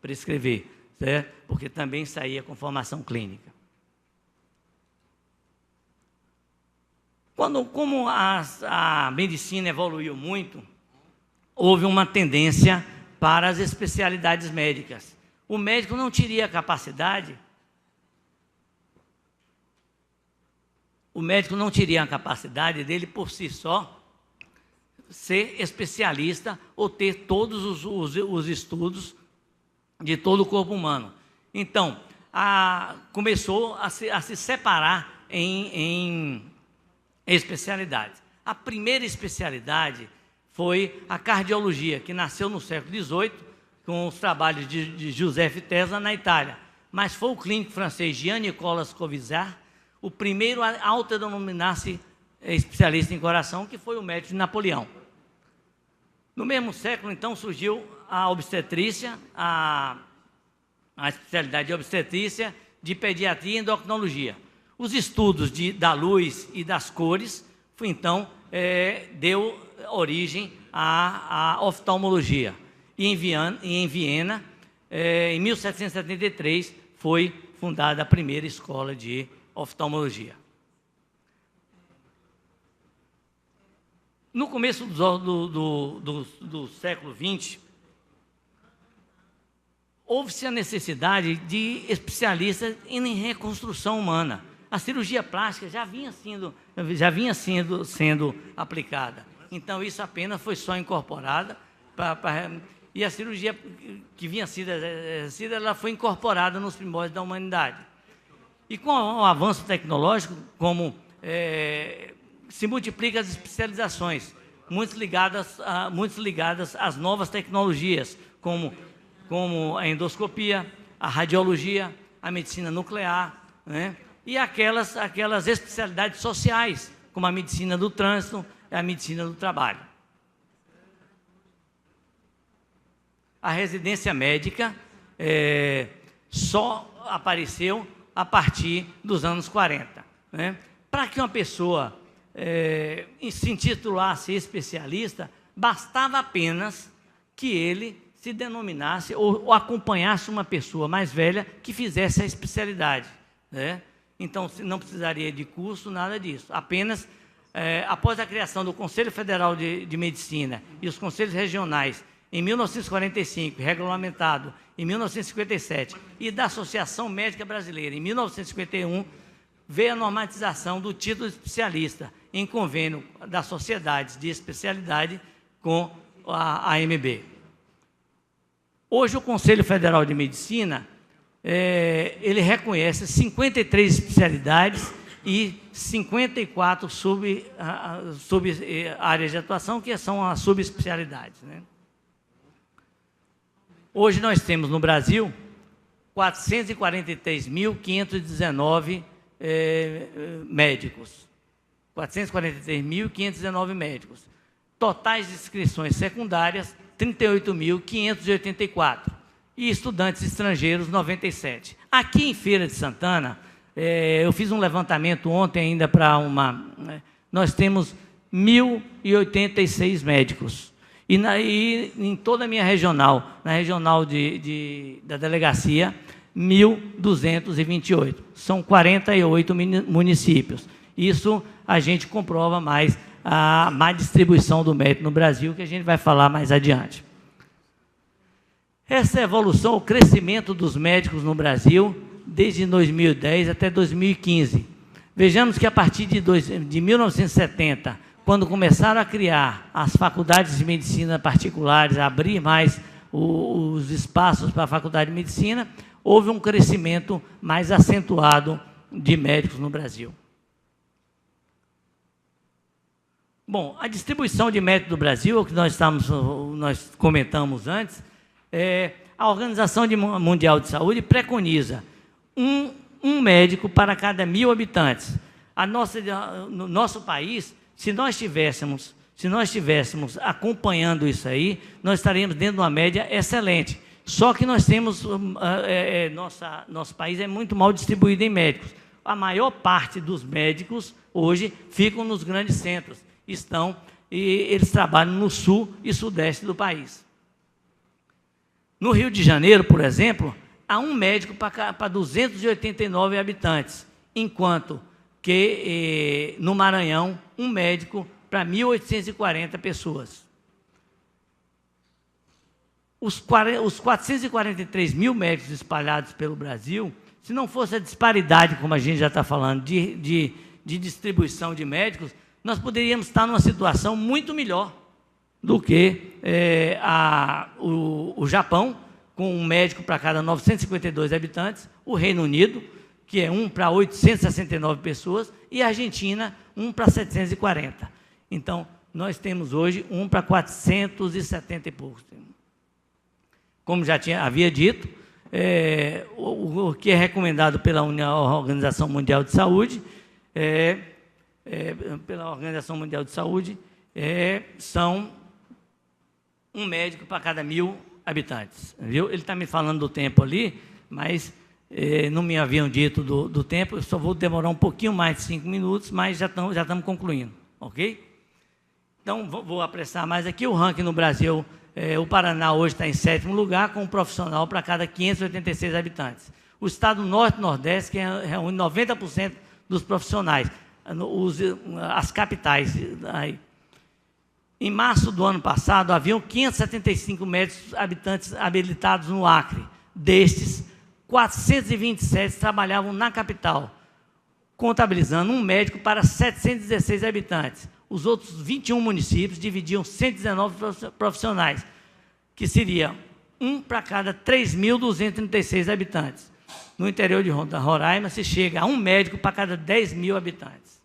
prescrever, certo? Porque também saía com formação clínica. Como a medicina evoluiu muito, houve uma tendência para as especialidades médicas. O médico não teria capacidade, dele por si só ser especialista ou ter todos os estudos de todo o corpo humano. Então, começou a se separar em especialidades. A primeira especialidade foi a cardiologia, que nasceu no século XVIII, com os trabalhos de Joseph Tesla na Itália. Mas foi o clínico francês Jean-Nicolas Covizard o primeiro a autodenominar-se especialista em coração, que foi o médico de Napoleão. No mesmo século, então, surgiu a obstetrícia, a especialidade de obstetrícia, de pediatria e endocrinologia. Os estudos da luz e das cores, então, deu origem à oftalmologia. E em Viena, em 1773, foi fundada a primeira escola de oftalmologia. No começo do século XX, houve-se a necessidade de especialistas em reconstrução humana. A cirurgia plástica já vinha sendo aplicada. Então, isso apenas foi só incorporada, e a cirurgia que vinha sendo exercida, ela foi incorporada nos primórdios da humanidade. E com o avanço tecnológico, como se multiplicam as especializações, muito ligadas às novas tecnologias, como a endoscopia, a radiologia, a medicina nuclear, né? E aquelas especialidades sociais, como a medicina do trânsito e a medicina do trabalho. A residência médica só apareceu a partir dos anos 40. Né? Para que uma pessoa se intitulasse especialista, bastava apenas que ele se denominasse ou acompanhasse uma pessoa mais velha que fizesse a especialidade. Né? Então, não precisaria de curso, nada disso. Apenas, após a criação do Conselho Federal de Medicina e os Conselhos Regionais, em 1945, regulamentado em 1957, e da Associação Médica Brasileira, em 1951, veio a normatização do título de especialista, em convênio das sociedades de especialidade com a AMB. Hoje, o Conselho Federal de Medicina, ele reconhece 53 especialidades e 54 áreas de atuação, que são as subespecialidades. Né? Hoje nós temos no Brasil 443.519 médicos. 443.519 médicos. Totais de inscrições secundárias, 38.584. E estudantes estrangeiros, 97. Aqui em Feira de Santana, eu fiz um levantamento ontem ainda para nós temos 1.086 médicos. E em toda a minha regional, na regional da delegacia, 1.228. São 48 municípios. Isso a gente comprova mais a má distribuição do médico no Brasil, que a gente vai falar mais adiante. Essa evolução, o crescimento dos médicos no Brasil, desde 2010 até 2015. Vejamos que a partir de 1970, quando começaram a criar as faculdades de medicina particulares, a abrir mais os espaços para a faculdade de medicina, houve um crescimento mais acentuado de médicos no Brasil. Bom, a distribuição de médicos do Brasil, o que nós comentamos antes, a Organização Mundial de Saúde preconiza um médico para cada 1.000 habitantes. No nosso país, se nós estivéssemos acompanhando isso aí, nós estaríamos dentro de uma média excelente. Só que nós temos, nosso país é muito mal distribuído em médicos. A maior parte dos médicos hoje ficam nos grandes centros. Eles trabalham no sul e sudeste do país. No Rio de Janeiro, por exemplo, há um médico para 289 habitantes, enquanto que no Maranhão, um médico para 1.840 pessoas. Os 443 mil médicos espalhados pelo Brasil, se não fosse a disparidade, como a gente já está falando, de distribuição de médicos, nós poderíamos estar numa situação muito melhor do que o Japão, com um médico para cada 952 habitantes, o Reino Unido, que é 1 para 869 pessoas, e a Argentina, 1 para 740. Então, nós temos hoje 1 para 470 e poucos. Como já havia dito, o que é recomendado pela Organização Mundial de Saúde, são um médico para cada 1.000 habitantes. Viu? Ele está me falando do tempo ali, mas não me haviam dito do tempo, eu só vou demorar um pouquinho mais de 5 minutos, mas já estamos concluindo, ok? Então, vou apressar mais aqui. O ranking no Brasil o Paraná hoje está em 7º lugar, com um profissional para cada 586 habitantes. O estado Norte e Nordeste, que reúne 90% dos profissionais, as capitais. Em março do ano passado, haviam 575 médicos habitantes habilitados no Acre. Destes, 427 trabalhavam na capital, contabilizando um médico para 716 habitantes. Os outros 21 municípios dividiam 119 profissionais, que seria um para cada 3.236 habitantes. No interior de Roraima, se chega a um médico para cada 10.000 habitantes.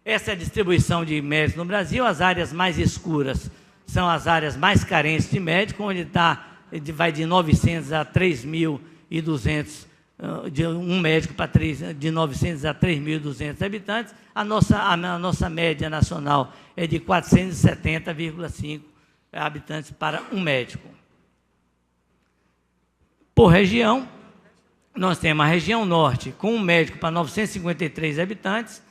Essa é a distribuição de médicos no Brasil. As áreas mais escuras são as áreas mais carentes de médicos, onde vai de 900 a 3.200, de um médico para de 900 a 3.200 habitantes. A nossa média nacional é de 470,5 habitantes para um médico. Por região, nós temos a região norte, com um médico para 953 habitantes,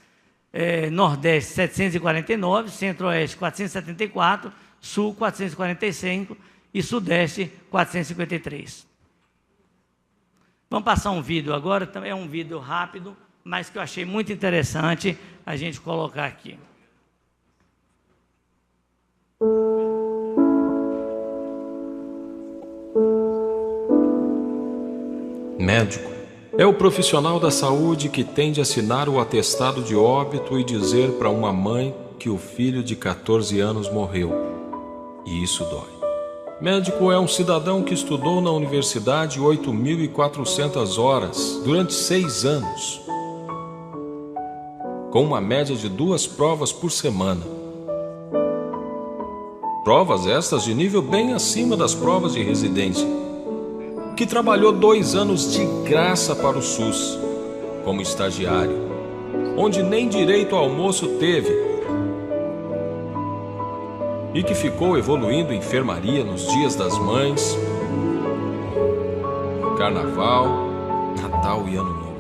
Nordeste 749, Centro-Oeste 474, Sul 445 e Sudeste 453. Vamos passar um vídeo agora, também é um vídeo rápido, mas que eu achei muito interessante a gente colocar aqui. Médico é o profissional da saúde que tem de assinar o atestado de óbito e dizer para uma mãe que o filho de 14 anos morreu. E isso dói. Médico é um cidadão que estudou na universidade 8.400 horas durante 6 anos, com uma média de 2 provas por semana. Provas estas de nível bem acima das provas de residência. Que trabalhou 2 anos de graça para o SUS, como estagiário, onde nem direito ao almoço teve, e que ficou evoluindo enfermaria nos dias das mães, Carnaval, Natal e Ano Novo.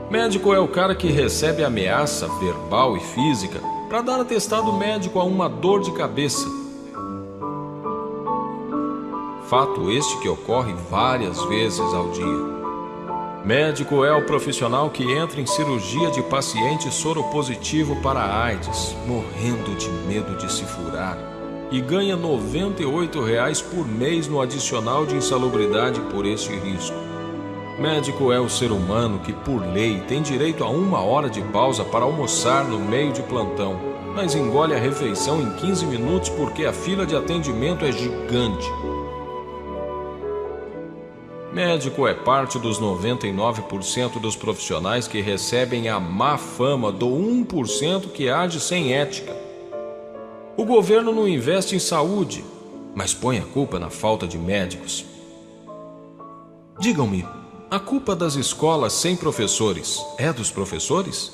Médico é o cara que recebe ameaça verbal e física para dar atestado médico a uma dor de cabeça. Fato este que ocorre várias vezes ao dia. Médico é o profissional que entra em cirurgia de paciente soropositivo para a AIDS, morrendo de medo de se furar, e ganha R$ 98,00 por mês no adicional de insalubridade por este risco. Médico é o ser humano que, por lei, tem direito a 1 hora de pausa para almoçar no meio de plantão, mas engole a refeição em 15 minutos porque a fila de atendimento é gigante. Médico é parte dos 99% dos profissionais que recebem a má fama do 1% que age sem ética. O governo não investe em saúde, mas põe a culpa na falta de médicos. Digam-me, a culpa das escolas sem professores é dos professores?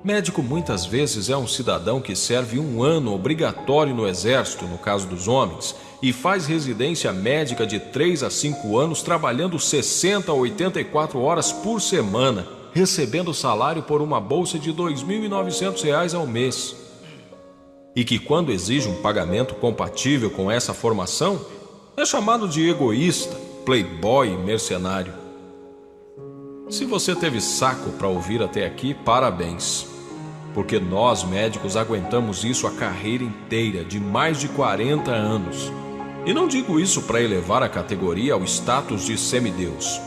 Médico muitas vezes é um cidadão que serve 1 ano obrigatório no exército, no caso dos homens, e faz residência médica de 3 a 5 anos trabalhando 60 a 84 horas por semana, recebendo salário por uma bolsa de R$ 2.900 ao mês. E que quando exige um pagamento compatível com essa formação, é chamado de egoísta, playboy e mercenário. Se você teve saco para ouvir até aqui, parabéns. Porque nós médicos aguentamos isso a carreira inteira, de mais de 40 anos. E não digo isso para elevar a categoria ao status de semideus.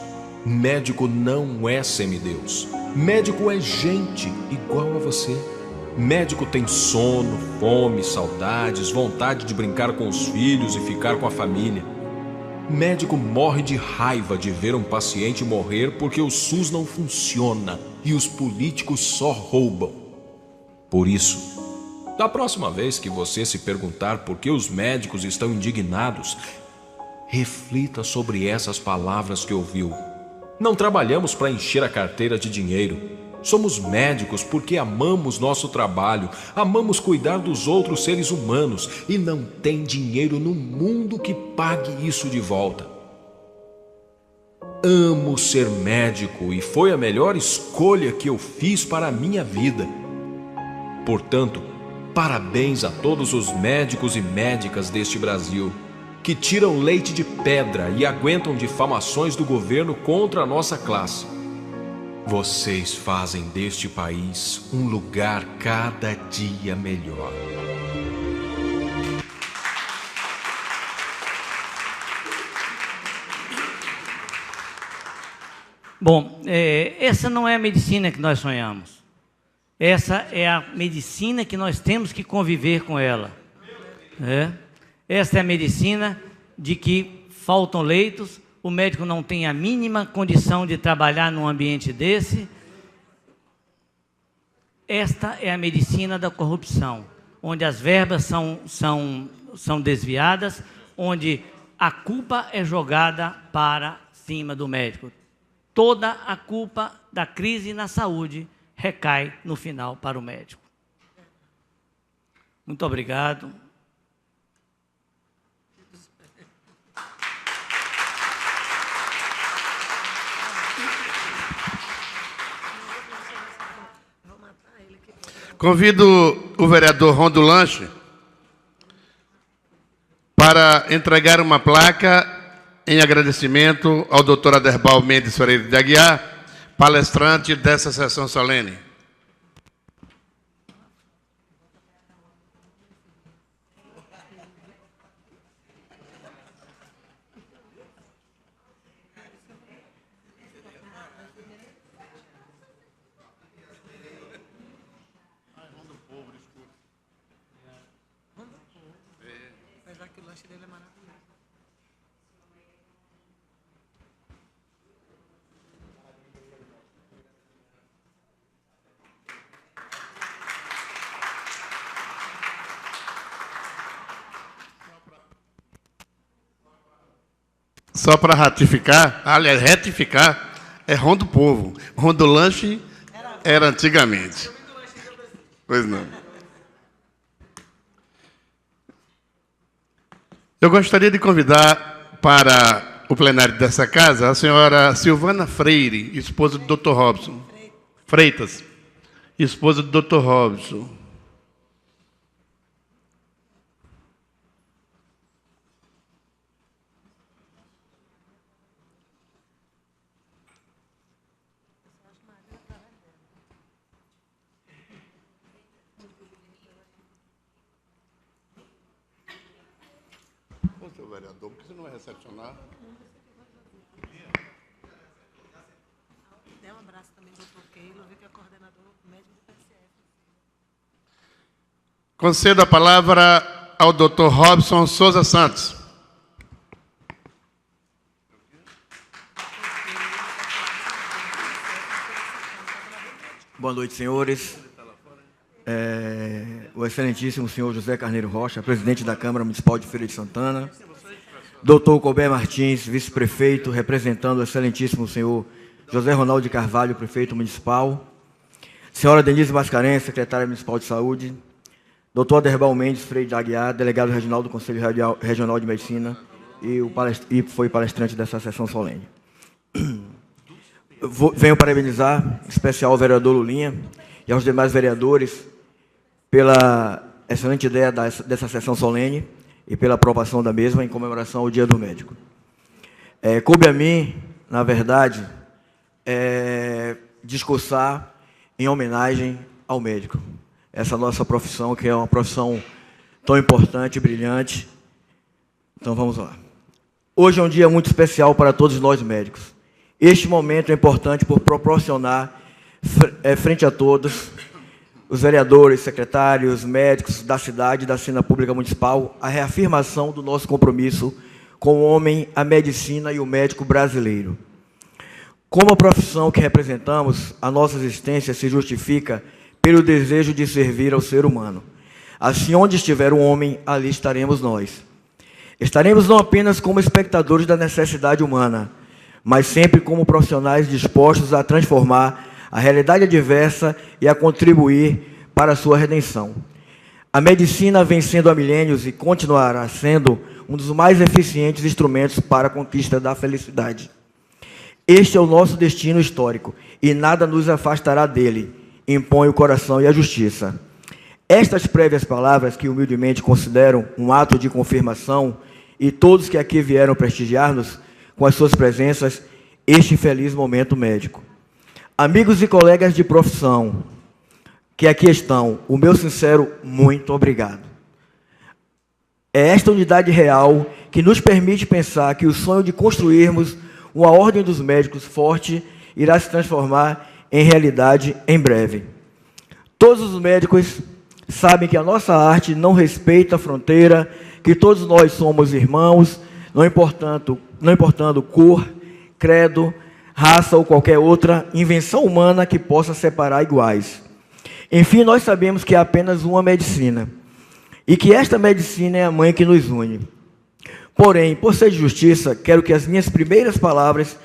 Médico não é semideus. Médico é gente igual a você. Médico tem sono, fome, saudades, vontade de brincar com os filhos e ficar com a família. Médico morre de raiva de ver um paciente morrer porque o SUS não funciona e os políticos só roubam. Por isso, da próxima vez que você se perguntar por que os médicos estão indignados, reflita sobre essas palavras que ouviu. Não trabalhamos para encher a carteira de dinheiro. Somos médicos porque amamos nosso trabalho, amamos cuidar dos outros seres humanos e não tem dinheiro no mundo que pague isso de volta. Amo ser médico e foi a melhor escolha que eu fiz para a minha vida. Portanto, Parabéns a todos os médicos e médicas deste Brasil, que tiram leite de pedra e aguentam difamações do governo contra a nossa classe. Vocês fazem deste país um lugar cada dia melhor. Bom, essa não é a medicina que nós sonhamos. Essa é a medicina que nós temos que conviver com ela. Essa é a medicina de que faltam leitos, o médico não tem a mínima condição de trabalhar num ambiente desse. Esta é a medicina da corrupção, onde as verbas são desviadas, onde a culpa é jogada para cima do médico. Toda a culpa da crise na saúde recai no final para o médico. Muito obrigado. Convido o vereador Rondo Lanche para entregar uma placa em agradecimento ao Dr. Aderbal Mendes Freire de Aguiar, palestrante dessa sessão solene. Só para ratificar, aliás, retificar, é Rondo Povo. Rondo Lanche era antigamente. Pois não. Eu gostaria de convidar para o plenário dessa casa a senhora Silvana Freire, esposa do Dr. Robson. Freitas, esposa do Dr. Robson. Seu vereador, por que você não vai recepcionar? Dê um abraço também do Dr. Keilo, que é coordenador médico do PSF. Concedo a palavra ao Dr. Robson Souza Santos. Boa noite, senhores. O excelentíssimo senhor José Carneiro Rocha, presidente da Câmara Municipal de Feira de Santana. Doutor Colbert Martins, vice-prefeito, representando o excelentíssimo senhor José Ronaldo de Carvalho, prefeito municipal. Senhora Denise Mascarenhas, secretária municipal de saúde. Doutor Aderbal Mendes Freire de Aguiar, delegado regional do Conselho Regional de Medicina e foi palestrante dessa sessão solene. Venho parabenizar, em especial o vereador Lulinha e aos demais vereadores pela excelente ideia dessa sessão solene e pela aprovação da mesma em comemoração ao Dia do Médico. Coube a mim, na verdade, discursar em homenagem ao médico. Essa nossa profissão, que é uma profissão tão importante e brilhante. Então, vamos lá. Hoje é um dia muito especial para todos nós médicos. Este momento é importante por proporcionar, frente a todos, os vereadores, secretários, médicos da cidade e da cena pública municipal, a reafirmação do nosso compromisso com o homem, a medicina e o médico brasileiro. Como a profissão que representamos, a nossa existência se justifica pelo desejo de servir ao ser humano. Assim, onde estiver um homem, ali estaremos nós. Estaremos não apenas como espectadores da necessidade humana, mas sempre como profissionais dispostos a transformar a realidade adversa e a contribuir para a sua redenção. A medicina vem sendo há milênios e continuará sendo um dos mais eficientes instrumentos para a conquista da felicidade. Este é o nosso destino histórico e nada nos afastará dele, impõe o coração e a justiça. Estas prévias palavras, que humildemente considero um ato de confirmação, e todos que aqui vieram prestigiar-nos com as suas presenças, este feliz momento médico. Amigos e colegas de profissão que aqui estão, o meu sincero muito obrigado. É esta unidade real que nos permite pensar que o sonho de construirmos uma ordem dos médicos forte irá se transformar em realidade em breve. Todos os médicos sabem que a nossa arte não respeita a fronteira, que todos nós somos irmãos, não importando cor, credo, raça ou qualquer outra invenção humana que possa separar iguais. Enfim, nós sabemos que há apenas uma medicina, e que esta medicina é a mãe que nos une. Porém, por ser de justiça, quero que as minhas primeiras palavras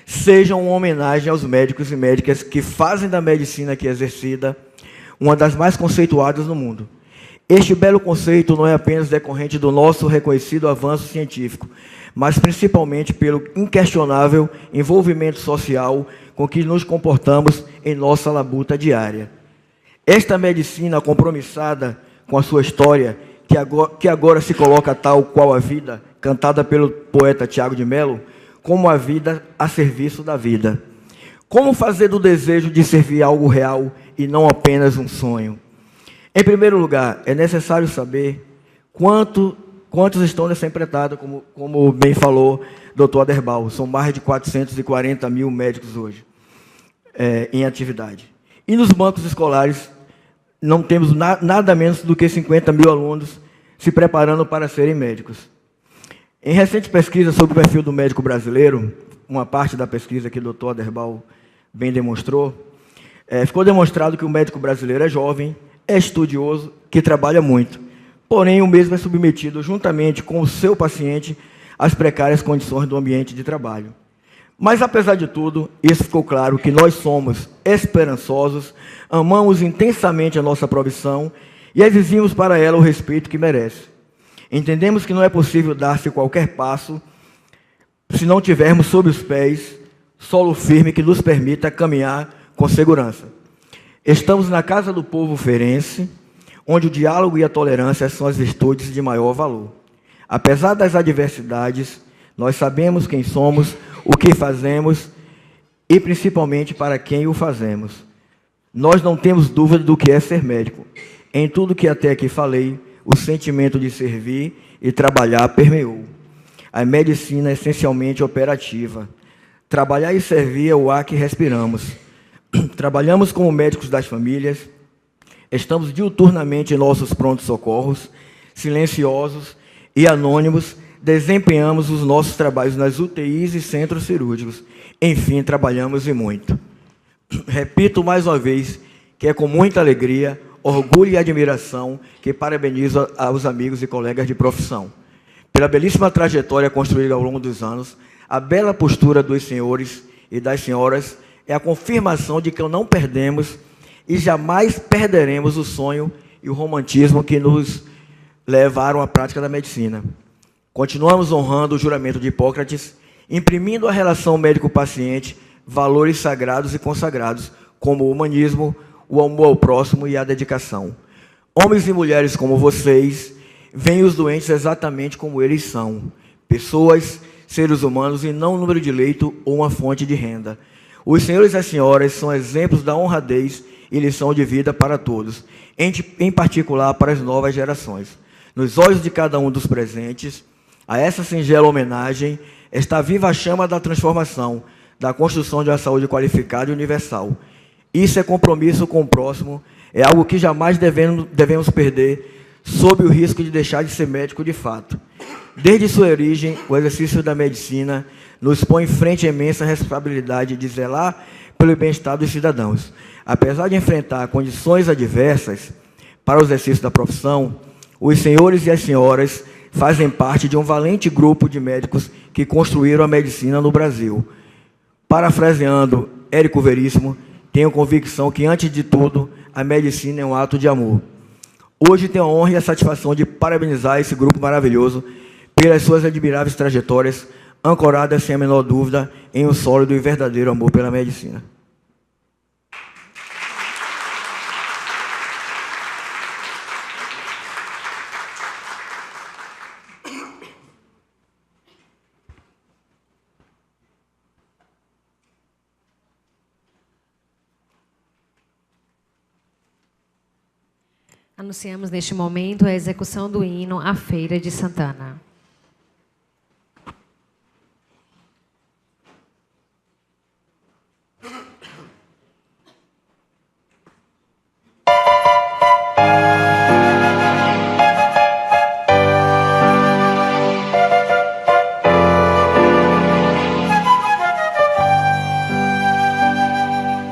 sejam uma homenagem aos médicos e médicas que fazem da medicina aqui exercida uma das mais conceituadas no mundo. Este belo conceito não é apenas decorrente do nosso reconhecido avanço científico, mas principalmente pelo inquestionável envolvimento social com que nos comportamos em nossa labuta diária. Esta medicina compromissada com a sua história, que agora se coloca tal qual a vida, cantada pelo poeta Tiago de Mello, como a vida a serviço da vida. Como fazer do desejo de servir algo real e não apenas um sonho? Em primeiro lugar, é necessário saber quantos estão nessa empreitada, como bem falou o doutor Aderbal. São mais de 440 mil médicos hoje em atividade. E nos bancos escolares, não temos nada menos do que 50 mil alunos se preparando para serem médicos. Em recente pesquisa sobre o perfil do médico brasileiro, uma parte da pesquisa que o doutor Aderbal bem demonstrou, ficou demonstrado que o médico brasileiro é jovem, é estudioso, que trabalha muito. Porém, o mesmo é submetido, juntamente com o seu paciente, às precárias condições do ambiente de trabalho. Mas, apesar de tudo, isso ficou claro que nós somos esperançosos, amamos intensamente a nossa profissão e exigimos para ela o respeito que merece. Entendemos que não é possível dar-se qualquer passo se não tivermos sob os pés solo firme que nos permita caminhar com segurança. Estamos na casa do povo feirense, onde o diálogo e a tolerância são as virtudes de maior valor. Apesar das adversidades, nós sabemos quem somos, o que fazemos e, principalmente, para quem o fazemos. Nós não temos dúvida do que é ser médico. Em tudo que até aqui falei, o sentimento de servir e trabalhar permeou. A medicina é essencialmente operativa. Trabalhar e servir é o ar que respiramos. Trabalhamos como médicos das famílias, estamos diuturnamente em nossos prontos-socorros, silenciosos e anônimos, desempenhamos os nossos trabalhos nas UTIs e centros cirúrgicos. Enfim, trabalhamos e muito. Repito mais uma vez que é com muita alegria, orgulho e admiração que parabenizo aos amigos e colegas de profissão. Pela belíssima trajetória construída ao longo dos anos, a bela postura dos senhores e das senhoras é a confirmação de que não perdemos e jamais perderemos o sonho e o romantismo que nos levaram à prática da medicina. Continuamos honrando o juramento de Hipócrates, imprimindo à relação médico-paciente valores sagrados e consagrados, como o humanismo, o amor ao próximo e a dedicação. Homens e mulheres como vocês veem os doentes exatamente como eles são, pessoas, seres humanos e não um número de leito ou uma fonte de renda. Os senhores e as senhoras são exemplos da honradez e lição de vida para todos, em particular para as novas gerações. Nos olhos de cada um dos presentes, a essa singela homenagem está viva a chama da transformação, da construção de uma saúde qualificada e universal. Isso é compromisso com o próximo, é algo que jamais devemos perder, sob o risco de deixar de ser médico de fato. Desde sua origem, o exercício da medicina nos põe em frente à imensa responsabilidade de zelar pelo bem-estar dos cidadãos. Apesar de enfrentar condições adversas para o exercício da profissão, os senhores e as senhoras fazem parte de um valente grupo de médicos que construíram a medicina no Brasil. Parafraseando Érico Veríssimo, tenho convicção que, antes de tudo, a medicina é um ato de amor. Hoje tenho a honra e a satisfação de parabenizar esse grupo maravilhoso pelas suas admiráveis trajetórias, ancoradas, sem a menor dúvida, em um sólido e verdadeiro amor pela medicina. Anunciamos neste momento a execução do hino à Feira de Santana.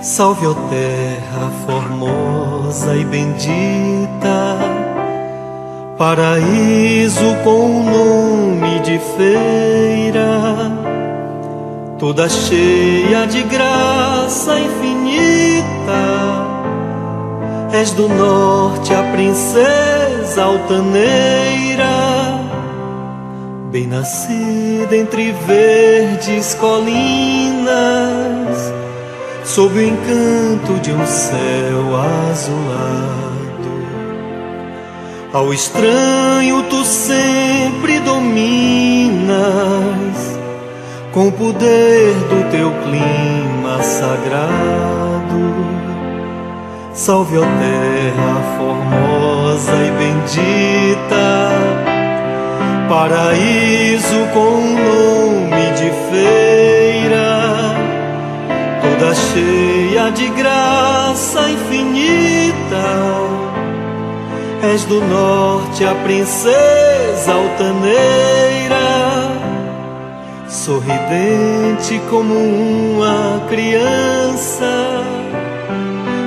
Salve, ó terra formosa e bendita, paraíso com o nome de feira, toda cheia de graça infinita. És do norte a princesa altaneira, bem nascida entre verdes colinas, sob o encanto de um céu azulado. Ao estranho tu sempre dominas, com o poder do teu clima sagrado. Salve, ó terra formosa e bendita, paraíso com o nome de feira, toda cheia de graça infinita. És do norte a princesa altaneira, sorridente como uma criança,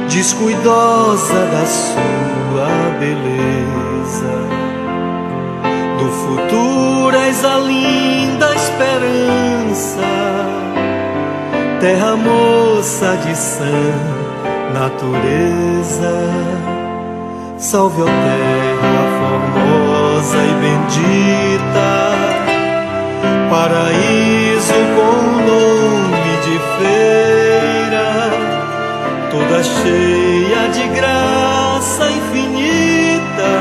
descuidosa da sua beleza. Do futuro és a linda esperança, terra moça de sã natureza. Salve, ó terra formosa e bendita, paraíso com o nome de feira, toda cheia de graça infinita.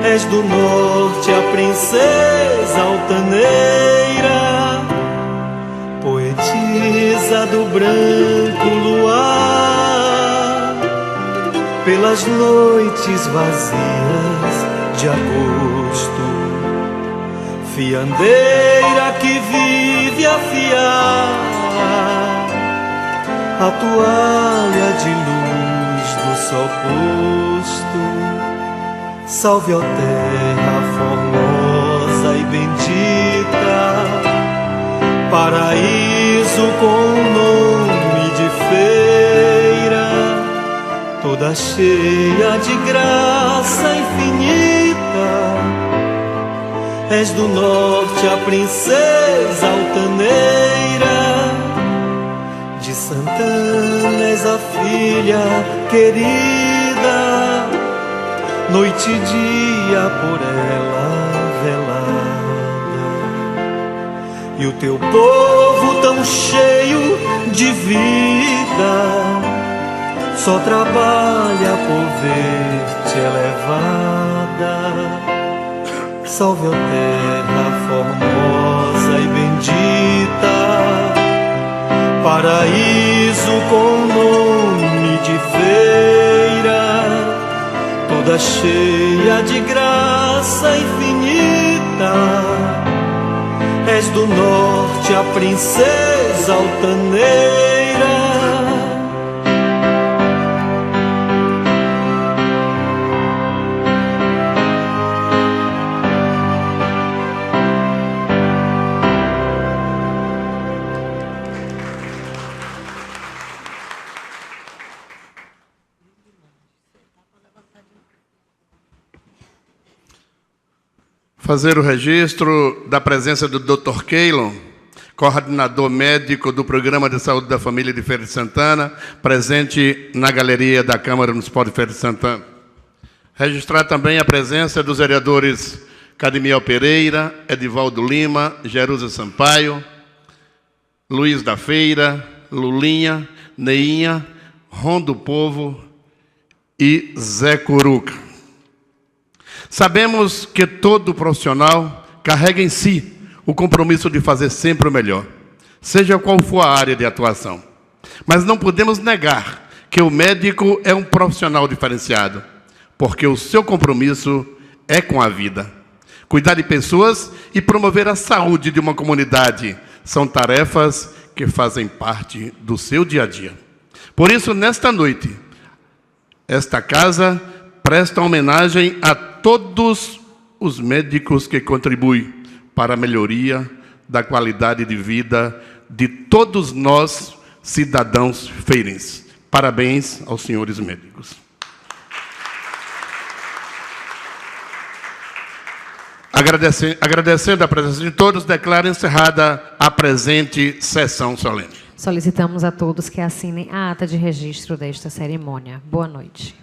És do norte a princesa altaneira, poetisa do branco luar, pelas noites vazias de agosto, fiandeira que vive a fiar a toalha de luz do sol posto. Salve, ó terra formosa e bendita, paraíso com o nome de feira, toda cheia de graça infinita. És do norte a princesa altaneira, de Santana és a filha querida, noite e dia por ela velada. E o teu povo tão cheio de vida só trabalha por ver-te elevada. Salve, ó terra formosa e bendita, paraíso com nome de feira, toda cheia de graça infinita. És do norte a princesa altaneira, fazer o registro da presença do Dr. Keylon, coordenador médico do Programa de Saúde da Família de Feira de Santana, presente na galeria da Câmara Municipal de Feira de Santana. Registrar também a presença dos vereadores Cadmiel Pereira, Edivaldo Lima, Jerusa Sampaio, Luiz da Feira, Lulinha, Neinha, Ron do Povo e Zé Curuca. Sabemos que todo profissional carrega em si o compromisso de fazer sempre o melhor, seja qual for a área de atuação. Mas não podemos negar que o médico é um profissional diferenciado, porque o seu compromisso é com a vida. Cuidar de pessoas e promover a saúde de uma comunidade são tarefas que fazem parte do seu dia a dia. Por isso, nesta noite, esta casa presta homenagem a todos os médicos que contribuem para a melhoria da qualidade de vida de todos nós, cidadãos feirenses. Parabéns aos senhores médicos. Agradecendo a presença de todos, declaro encerrada a presente sessão solene. Solicitamos a todos que assinem a ata de registro desta cerimônia. Boa noite.